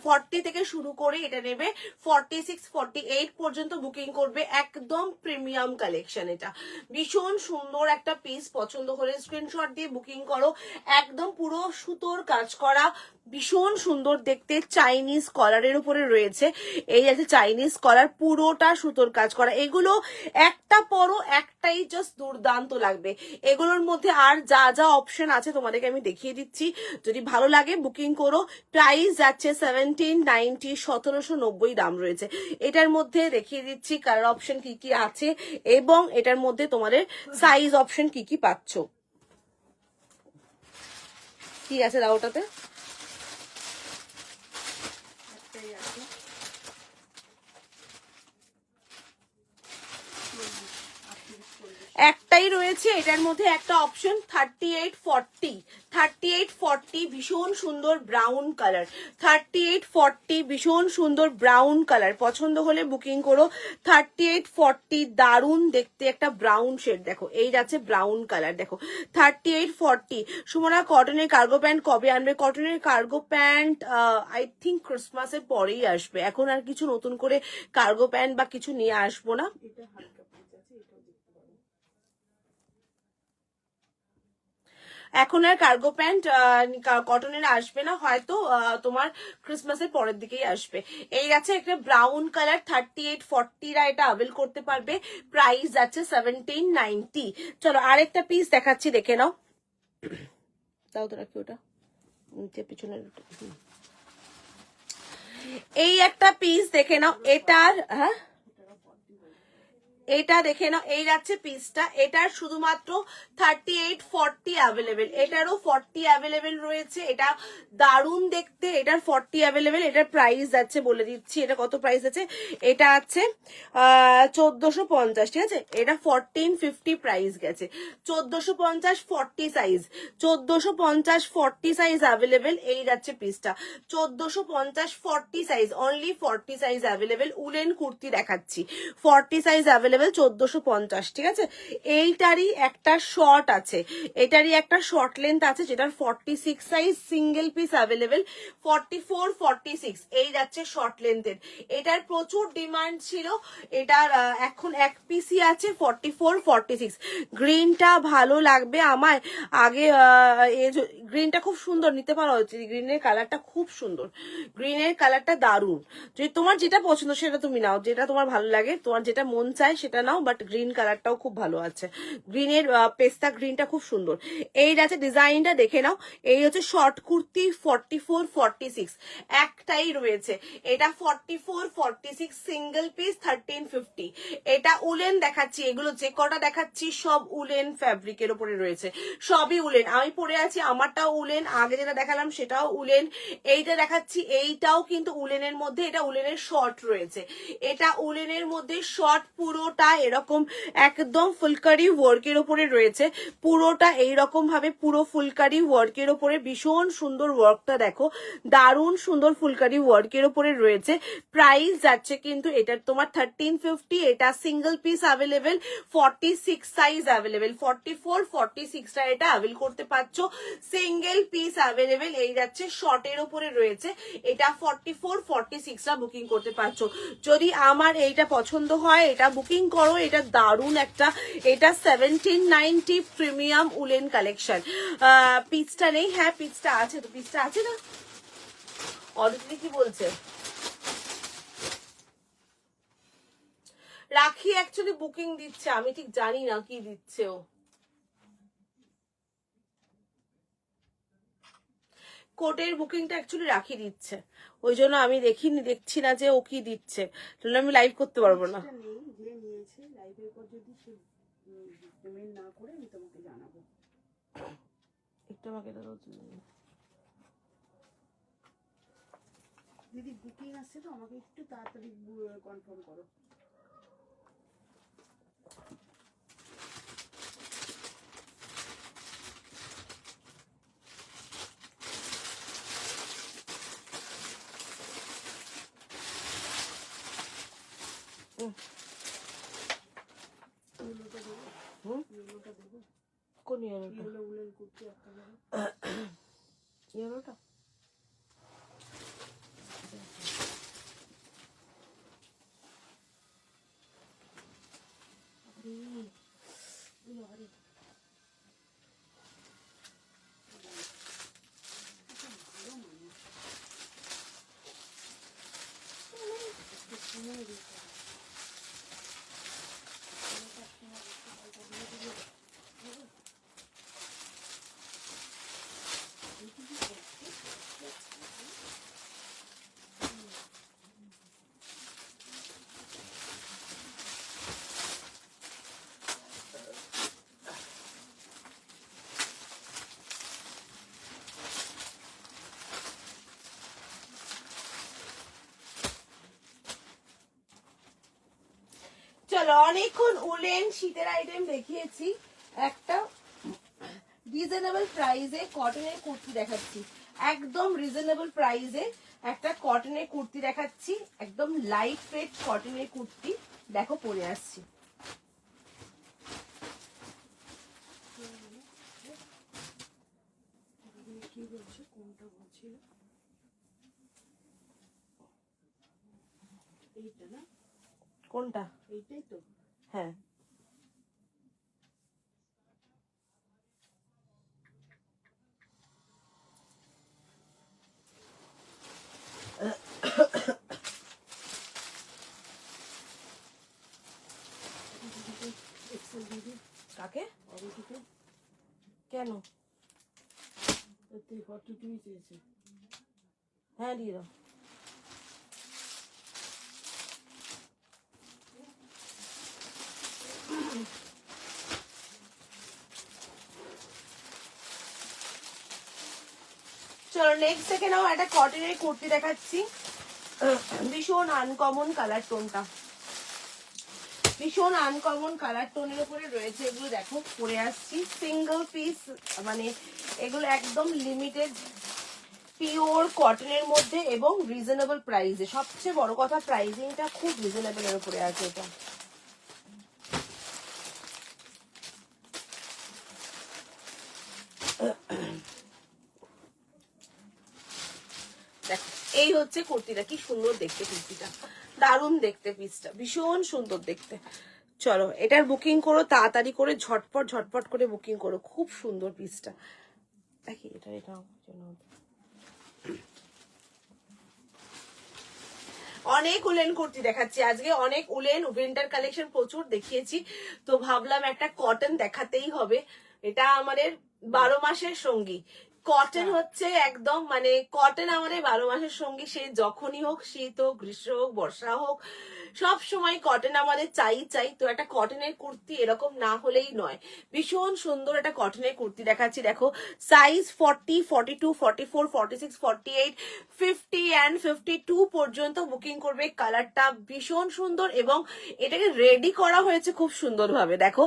40 থেকে শুরু করে এটা নেবে 46 48 পর্যন্ত বুকিং করবে। একদম প্রিমিয়াম কালেকশন, এটা ভীষণ সুন্দর একটা পিস। পছন্দ হলে স্ক্রিনশট দিয়ে বুকিং করো। একদম পুরো সুতোর কাজ করা, ভীষণ সুন্দর দেখতে। চাইনিজ কলারের উপরে রয়েছে, এই আছে চাইনিজ কলার, পুরোটা সুতোর কাজ করা। এগুলো একটা পরো একটাই জাস্ট দুর্দান্ত লাগবে। এগুলোর মধ্যে আর যা যা অপশন আছে তোমাদেরকে আমি দেখিয়ে দিচ্ছি, যদি ভালো লাগে বুকিং করো। প্রাইস যাচ্ছে 1790, 1790 দাম রয়েছে। এটার মধ্যে দেখিয়ে দিচ্ছি কালার অপশন কি কি আছে এবং এটার মধ্যে তোমাদের সাইজ অপশন কি কি পাচ্ছ। কি আছে দাও ওটাতে? একটাই আছে, একটাই রয়েছে এটার মধ্যে একটা অপশন 3840, 3840 ভীষণ সুন্দর ব্রাউন কালার, 3840 ভীষণ সুন্দর ব্রাউন কালার। পছন্দ হলে বুকিং করো। 3840 দারুণ দেখতে একটা ব্রাউন শেড। দেখো এই যাচ্ছে ব্রাউন কালার, দেখো 3840। সুমনা কটনের কার্গো প্যান্ট কবে আনবে? কটনের কার্গো প্যান্ট আই থিঙ্ক ক্রিসমাসের পরেই আসবে। এখন আর কিছু নতুন করে কার্গো প্যান্ট বা কিছু নিয়ে আসবো না। এটা হালকা পিচ আছে, এটাও দেখতে পারো। এখন আর কার্গো প্যান্ট কটনের আসবে না, হয়তো তোমার ক্রিসমাসের পরের দিকেই আসবে। এই আছে একটা ব্রাউন কালার, 3840 এটা অ্যাভেল করতে পারবে। প্রাইস যাচ্ছে 1790। চলো আরেকটা পিস দেখাচ্ছি, দেখে নাও। দাও তো রাখি ওটা নিচে পিছনের। এই একটা পিস দেখে নাও, এটার এটা দেখে নাও, এই যাচ্ছে পিসটা, এটার শুধুমাত্র 38-40 অ্যাভেলেবেল, এটারও 40 অ্যাভেলেবেল রয়েছে। এটা দারুণ দেখতে, এটার 40 অ্যাভেলেবেল। এটার প্রাইস যাচ্ছে বলে দিচ্ছি, এটা কত প্রাইস আছে। এটা আছে 1450, ঠিক আছে। এটা 1450 প্রাইস গেছে, 1450 40 সাইজ, 1450 40 সাইজ অ্যাভেলেবেল। এই যাচ্ছে পিসটা 1450 40 size, only 40 size available. Woollen kurti দেখাচ্ছি, 40 সাইজ অ্যাভেলেবেল 1450, ঠিক আছে। এইটারই একটা শর্ট আছে, এটারই একটা শর্ট লেন্থ আছে যেটার 46 সাইজ সিঙ্গেল পিস অ্যাভেলেবেল, 44 46 এই যাচ্ছে শর্ট লেন্থের। এটার প্রচুর ডিমান্ড ছিল, এটার এখন এক পিসই আছে 44 46। গ্রিনটা ভালো লাগবে আমার, আগে গ্রিনটা খুব সুন্দর, নিতে পারা হচ্ছে। গ্রিনের কালারটা খুব সুন্দর, গ্রিনের কালারটা দারুণ। যদি তোমার যেটা পছন্দ সেটা তুমি নাও, যেটা তোমার ভালো লাগে, তোমার যেটা মন চায় সেটা নাও, বাট গ্রিন কালারটাও খুব ভালো আছে। গ্রিনের পেস্তা গ্রিনটা খুব সুন্দর। এই আছে ডিজাইনটা দেখে নাও, এই হচ্ছে শর্ট কুর্তি 44 46 একটাই রয়েছে। এটা 44 46 সিঙ্গেল পিস 1350। এটা উলেন দেখাচ্ছি, এগুলো যে কটা দেখাচ্ছি সব উলেন ফ্যাব্রিকের উপরে রয়েছে, সবই উলেন। আমি পরে আছি, আমারটাও উলেন, আগে যেটা দেখালাম সেটাও উলেন। এইটা দেখাচ্ছি এইটাও কিন্তু উলেনের মধ্যে, এটা উলেনের শর্ট রয়েছে, এটা উলেনের মধ্যে শর্ট, পুরোটা এরকম একদম ফুলকারি ওয়ার্কের উপরে রয়েছে, পুরোটা এইরকম ভাবে পুরো ফুলকারি ওয়ার্কের উপরে, ভীষণ সুন্দর ওয়ার্কটা দেখো, দারুণ সুন্দর ফুলকারি ওয়ার্কের উপরে রয়েছে। প্রাইস যাচ্ছে কিন্তু এটার তোমার 1350। এটা single piece available, 46 size available, 44 46টা এটা অ্যাভেল করতে পারছো, সিঙ্গেল পিস অ্যাভেলেবেল। এই যাচ্ছে শর্টের উপরে রয়েছে, এটা 44 46টা বুকিং করতে পারছো। যদি আমার এইটা পছন্দ হয় এটা বুকিং করো, এটা দারুণ একটা, এটা 1790 প্রিমিয়াম উলেন কালেকশন। পিসটা নেই, হ্যাঁ পিসটা আছে, তো পিসটা আছে না। অদিতি কি বলছে, রাখি অ্যাকচুয়ালি বুকিং দিচ্ছে, আমি ঠিক জানি না কি দিচ্ছে ও। কোটের বুকিংটা অ্যাকচুয়ালি রাখি দিচ্ছে, ওই জন্য আমি দেখছি না যে ও কি দিচ্ছে, তাহলে আমি লাইভ করতে পারবো না। নেই যে নিয়েছে, লাইভের পর যদি সে পেমেন্ট না করে আমি তোমাকে জানাবো। একটু আমাকে দাও দিদি, বুকিং আসছে তো, আমাকে একটু তাড়াতাড়ি কনফার্ম করো। ইয়েলোটা দেবো, ইয়েলোটা দেবো, কোন ইয়েলোটা, ইয়েলো উলেন কুর্তি একটা দেবো। ইয়েলোটা চলো, অনেকক্ষণ উলেন শীতের আইটেম দেখিয়েছি, একটা রিজনেবল প্রাইসে কটনের কুর্তি দেখাচ্ছি, একদম রিজনেবল প্রাইসে একটা কটনের কুর্তি দেখাচ্ছি, একদম লাইট ওয়েট কটনের কুর্তি। দেখো পরে আসছি, কি বলছে, কোনটা বলছিল, এইটা না, কোনটা, এইটাই তো, হ্যাঁ এক্সেল দিদি। কাকে, অদিতিকে কেন, 42 চেয়েছে। হ্যাঁ দিয়ে দাও। চলো নেক্সট থেকে নাও একটা কটনের কুর্তি দেখাচ্ছি, ভীষণ আনকমন কালার টোনটা, ভীষণ আনকমন কালার টোনের উপরে রয়েছে এগুলো। দেখো পরে আসছি সিঙ্গেল পিস, মানে এগুলো একদম লিমিটেড পিওর কটনের মধ্যে এবং রিজনেবল প্রাইসে। সবচেয়ে বড় কথা প্রাইসিংটা খুব রিজনেবল এর উপরে আছে এটা। দেখো এই হচ্ছে কুর্তিটা, কি সুন্দর দেখতে কুর্তিটা, দারুণ দেখতে পিসটা, ভীষণ সুন্দর দেখতে। চলো এটার বুকিং করো তাড়াতাড়ি করে, ঝটপট ঝটপট করে বুকিং করো, খুব সুন্দর পিসটা। দেখি এটা এটা অনেক উলেন কুর্তি দেখাচ্ছি আজকে, অনেক উলেন উইন্টার কালেকশন প্রচুর দেখিয়েছি, তো ভাবলাম একটা কটন দেখাতেই হবে। এটা আমাদের 12 মাসের সঙ্গী। কটন হচ্ছে একদম, মানে কটন আমাদের 12 মাসের সঙ্গী, সে যখনই হোক, শীত হোক, গ্রীষ্ম হোক, বর্ষা হোক, সব সময় কটন আমাদের চাই চাই। তো একটা কটনের কুর্তি এরকম না হলেই নয়। ভীষণ সুন্দর একটা কটনের কুর্তি দেখাচ্ছি। দেখো সাইজ 40, 42, 44, 46, 48, 50 অ্যান্ড 52 পর্যন্ত বুকিং করবে। কালারটা ভীষণ সুন্দর এবং এটাকে রেডি করা হয়েছে খুব সুন্দরভাবে। দেখো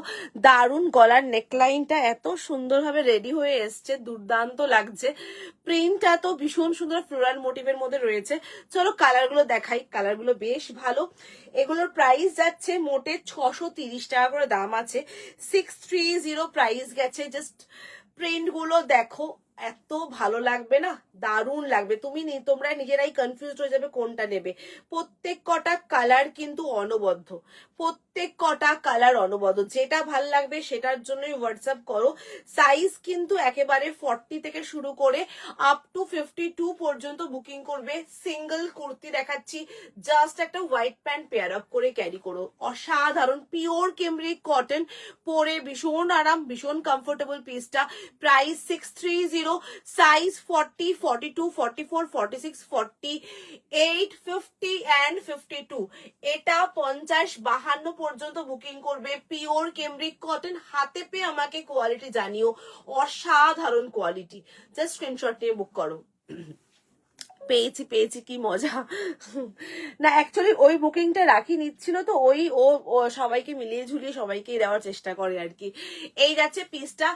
দারুণ গলার নেকলাইনটা এত সুন্দরভাবে রেডি হয়ে এসছে, দুর্দান্ত লাগছে। প্রিন্টটা তো ভীষণ সুন্দর ফ্লোরাল মোটিভের মধ্যে রয়েছে। চলো কালারগুলো দেখাই, কালারগুলো বেশ ভালো। এগুলোর প্রাইস যাচ্ছে মোটে 630 টাকা করে দাম আছে, 630 প্রাইস গেছে। জাস্ট প্রিন্ট গুলো দেখো, এত ভালো লাগবে না, দারুণ লাগবে। তোমরা নিজেরাই কনফিউজ হয়ে যাবে কোনটা নেবে। প্রত্যেক কটা কালার কিন্তু অনবদ্য, প্রত্যেক কটা কালার অনবদ্য, যেটা ভাল লাগবে সেটার জন্যই হোয়াটসঅ্যাপ করো। সাইজ কিন্তু একেবারে 40 থেকে শুরু করে আপ টু 52 পর্যন্ত বুকিং করবে। সিঙ্গেল কুর্তি দেখাচ্ছি, জাস্ট একটা হোয়াইট প্যান্ট পেয়ার আপ করে ক্যারি করো, অসাধারণ পিওর কেমব্রিক কটন, পরে ভীষণ আরাম, ভীষণ কমফোর্টেবল পিসটা। Price 630, size 40, 42, 44, 46, 48, 50 and 52। এটা 50, 52 পর্যন্ত বুকিং করবে। পিওর কেমব্রিক কটন, হাতে পেয়ে আমাকে কোয়ালিটি জানিও, অসাধারণ কোয়ালিটি। জাস্ট স্ক্রিনশট নিয়ে বুক করো। পেয়েছি পেয়েছি, কি মজা। না অ্যাকচুয়ালি ওই বুকিংটা রাখি নিচ্ছিল, তো ওই ও সবাইকে মিলিয়ে ঝুলিয়ে সবাইকেই দেওয়ার চেষ্টা করে আর কি। এই যাচ্ছে পিসটা।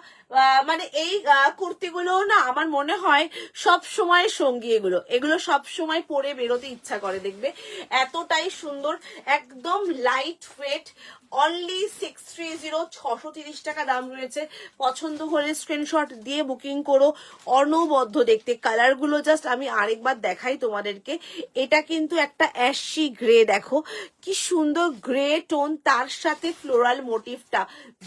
মানে এই কুর্তিগুলো না আমার মনে হয় সব সময় সঙ্গী, এগুলো সব সময় পরে বেরোতে ইচ্ছা করে, দেখবে এতটাই সুন্দর, একদম লাইট ওয়েট। অনলি 630, 630 টাকা দাম রয়েছে। পছন্দ হলে স্ক্রিনশট দিয়ে বুকিং করো, অনবদ্য দেখতে। কালারগুলো জাস্ট আমি আরেকবার দেখাই তোমাদেরকে। এটা কিন্তু একটা অ্যাশি গ্রে, দেখো কি সুন্দর গ্রে টোন, তার সাথে ফ্লোরাল মোটিভটা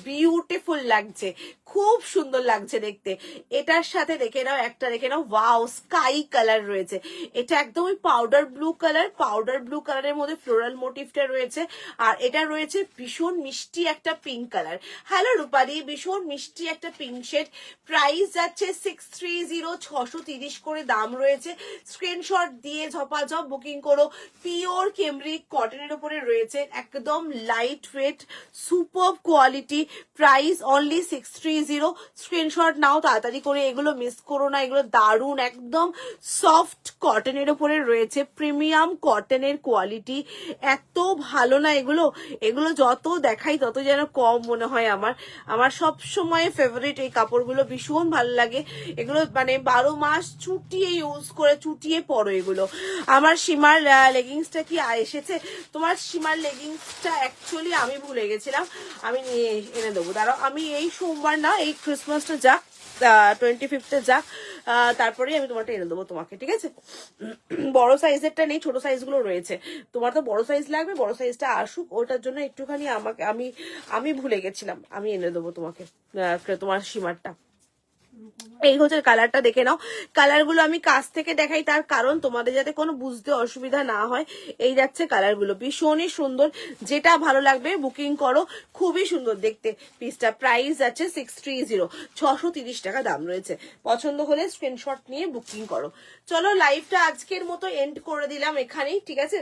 বিউটিফুল লাগছে, খুব সুন্দর লাগছে দেখতে। এটার সাথে দেখে নাও, একটা দেখে নাও, ওয়াও স্কাই কালার রয়েছে। এটা একদমই powder blue colour, powder blue কালারের মধ্যে ফ্লোরাল মোটিভটা রয়েছে। আর এটা রয়েছে ভীষণ মিষ্টি একটা পিঙ্ক কালার। হ্যালো রূপালি, ভীষণ মিষ্টি একটা পিঙ্ক শেড। প্রাইস যাচ্ছে 630, 630 করে দাম রয়েছে। স্ক্রিনশট দিয়ে ঝপাঝপ বুকিং করো। পিওর কেমব্রিক কটনের উপরে রয়েছে, একদম light weight, super quality. Price only 630। Screenshot নাও তাড়াতাড়ি করে, এগুলো মিস করো না, এগুলো দারুণ, একদম সফট কটনের উপরে রয়েছে, প্রিমিয়াম কটনের কোয়ালিটি, এত ভালো না এগুলো। এগুলো যত দেখাই তত যেন কম মনে হয় আমার সব সময় ফেভারিট এই কাপড়গুলো, ভীষণ ভালো লাগে এগুলো, মানে 12 মাস চুটিয়ে ইউজ করে, চুটিয়ে পরো এগুলো। আমার সীমার লেগিংসটা কি এসেছে? তোমার সীমার লেগিংসটা অ্যাকচুয়ালি আমি ভুলে গেছিলাম, আমি নিয়ে এনে দেবো, দাঁড়াও। আমি এই সোমবার না, এই ক্রিসমাসটা যাক, 25 যাক, তারপরে আমি তোমারটা এনে দেবো তোমাকে, ঠিক আছে? বড় সাইজেরটা নেই, ছোট সাইজগুলো রয়েছে। তোমার তো বড় সাইজ লাগবে, বড় সাইজটা আসুক, ওটার জন্য একটুখানি আমাকে আমি ভুলে গেছিলাম, আমি এনে দেবো তোমাকে তোমার সীমারটা। এই হচ্ছে কালারটা, দেখে নাও। কালারগুলো আমি কাছ থেকে দেখাই, তার কারণ তোমাদের যাতে কোনো বুঝতে অসুবিধা না হয়। এই যাচ্ছে কালারগুলো, ভীষণই সুন্দর, যেটা ভালো লাগবে বুকিং করো, খুবই সুন্দর দেখতে পিসটা। প্রাইস আছে 630, 630 টাকা দাম রয়েছে। পছন্দ হলে স্ক্রিনশট নিয়ে বুকিং করো। চলো লাইভটা আজকের মতো এন্ড করে দিলাম এখানেই, ঠিক আছে?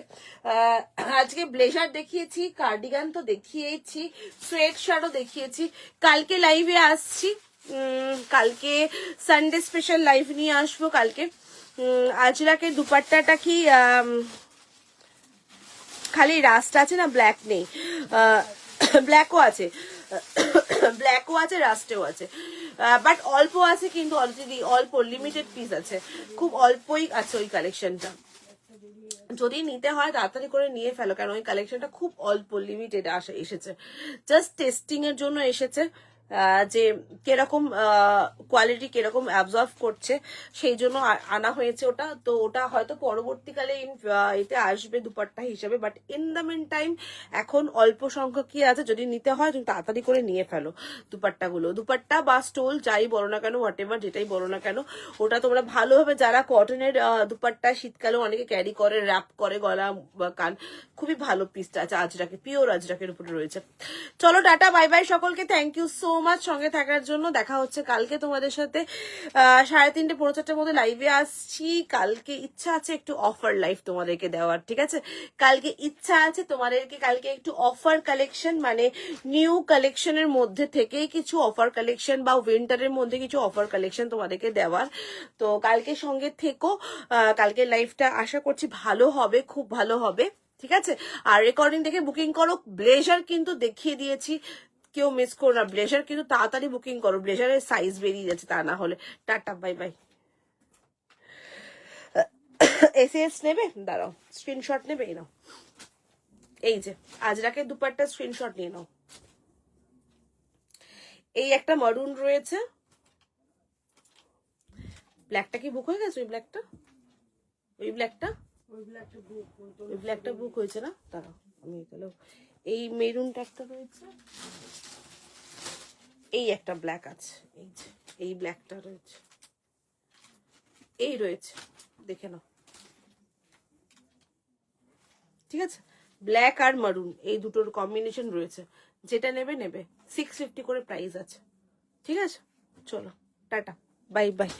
আজকে ব্লেজার দেখিয়েছি, কার্ডিগান তো দেখিয়েছি, সোয়েট শার্টও দেখিয়েছি। কালকে লাইভে আসছি কালকে সানডে স্পেশাল লাইভ নিয়ে আসবো কালকে। আজরাকে দুপাট্টাটা কি খালি রাস্ট আছে না, ব্ল্যাক নেই? ব্ল্যাকও আছে, ব্ল্যাকও আছে, রাস্টেও আছে, বাট অল্প আছে, কিন্তু অলরেডি অল্প লিমিটেড পিস আছে, খুব অল্পই আছে ওই কালেকশনটা। যদি নিতে হয় তাড়াতাড়ি করে নিয়ে ফেলো, কারণ ওই কালেকশনটা খুব অল্প লিমিটেড এসেছে, জাস্ট টেস্টিং এর জন্য এসেছে, যে কিরকম কোয়ালিটি কিরকম অ্যাবজর্ভ করছে সেই জন্য আনা হয়েছে ওটা। তো ওটা হয়তো পরবর্তীকালে এতে আসবে দুপাট্টা হিসেবে, but in the meantime এখন অল্প সংখ্যক কি আছে, যদি নিতে হয় তুমি তাড়াতাড়ি করে নিয়ে ফেলো দুপাট্টাগুলো। দুপাট্টা বা স্টোল যাই বলো না কেন, হোয়াট এভার যেটাই বলো না কেন, ওটা তোমরা ভালোভাবে, যারা কটনের দুপাট্টা শীতকালেও অনেকে ক্যারি করে, র্যাপ করে গলা বা কান, খুবই ভালো পিসটা আছে, আজরাকে, পিওর আজরাকের উপরে রয়েছে। চলো টাটা, বাই বাই সকলকে, থ্যাংক ইউ সো মাচ সঙ্গে থাকার জন্য। দেখা হচ্ছে কালকে তোমাদের সাথে 3:30 পৌনে 4টার মধ্যে লাইভে আসছি। কালকে ইচ্ছা আছে একটু অফার লাইভ তোমাদেরকে দেওয়ার, ঠিক আছে? কালকে ইচ্ছা আছে তোমাদেরকে কালকে একটু অফার কালেকশন, মানে নিউ কালেকশনের মধ্যে থেকেই কিছু অফার কালেকশন বা উইন্টারের মধ্যে কিছু অফার কালেকশন তোমাদেরকে দেওয়ার। তো কালকে সঙ্গে থেকো, কালকে লাইভটা আশা করছি ভালো হবে, খুব ভালো হবে, ঠিক আছে? আর রেকর্ডিং দেখে বুকিং করো। ব্লেজার কিন্তু দেখিয়ে দিয়েছি, কেউ মিস করো না, ব্লেজার কিন্তু তাড়াতাড়ি বুকিং করো, ব্লেজারের সাইজ বেরিয়ে যাচ্ছে তা না হলে। Tata, bye bye. এসএস নেবে? দাঁড়াও, স্ক্রিনশট নেবে? এই নাও, এই যে আজরাকের দুপাট্টা, স্ক্রিনশট নিয়ে নাও। এই একটা মারুন রয়েছে, ব্ল্যাকটা কি বুক হয়ে গেছে? ওই ব্ল্যাকটা, ওই ব্ল্যাকটা, ওই ব্ল্যাকটা বুক হয়েছে না? দাঁড়াও আমি তাহলে, এই মেরুনটা একটা রয়েছে, এই একটা ব্ল্যাক আছে, এই যে এই ব্ল্যাকটা রয়েছে, এই রয়েছে, দেখে নাও, ঠিক আছে? ব্ল্যাক আর মারুন এই দুটোর কম্বিনেশন রয়েছে, যেটা নেবে নেবে। 650 করে প্রাইস আছে, ঠিক আছে? চলো টাটা, বাই বাই।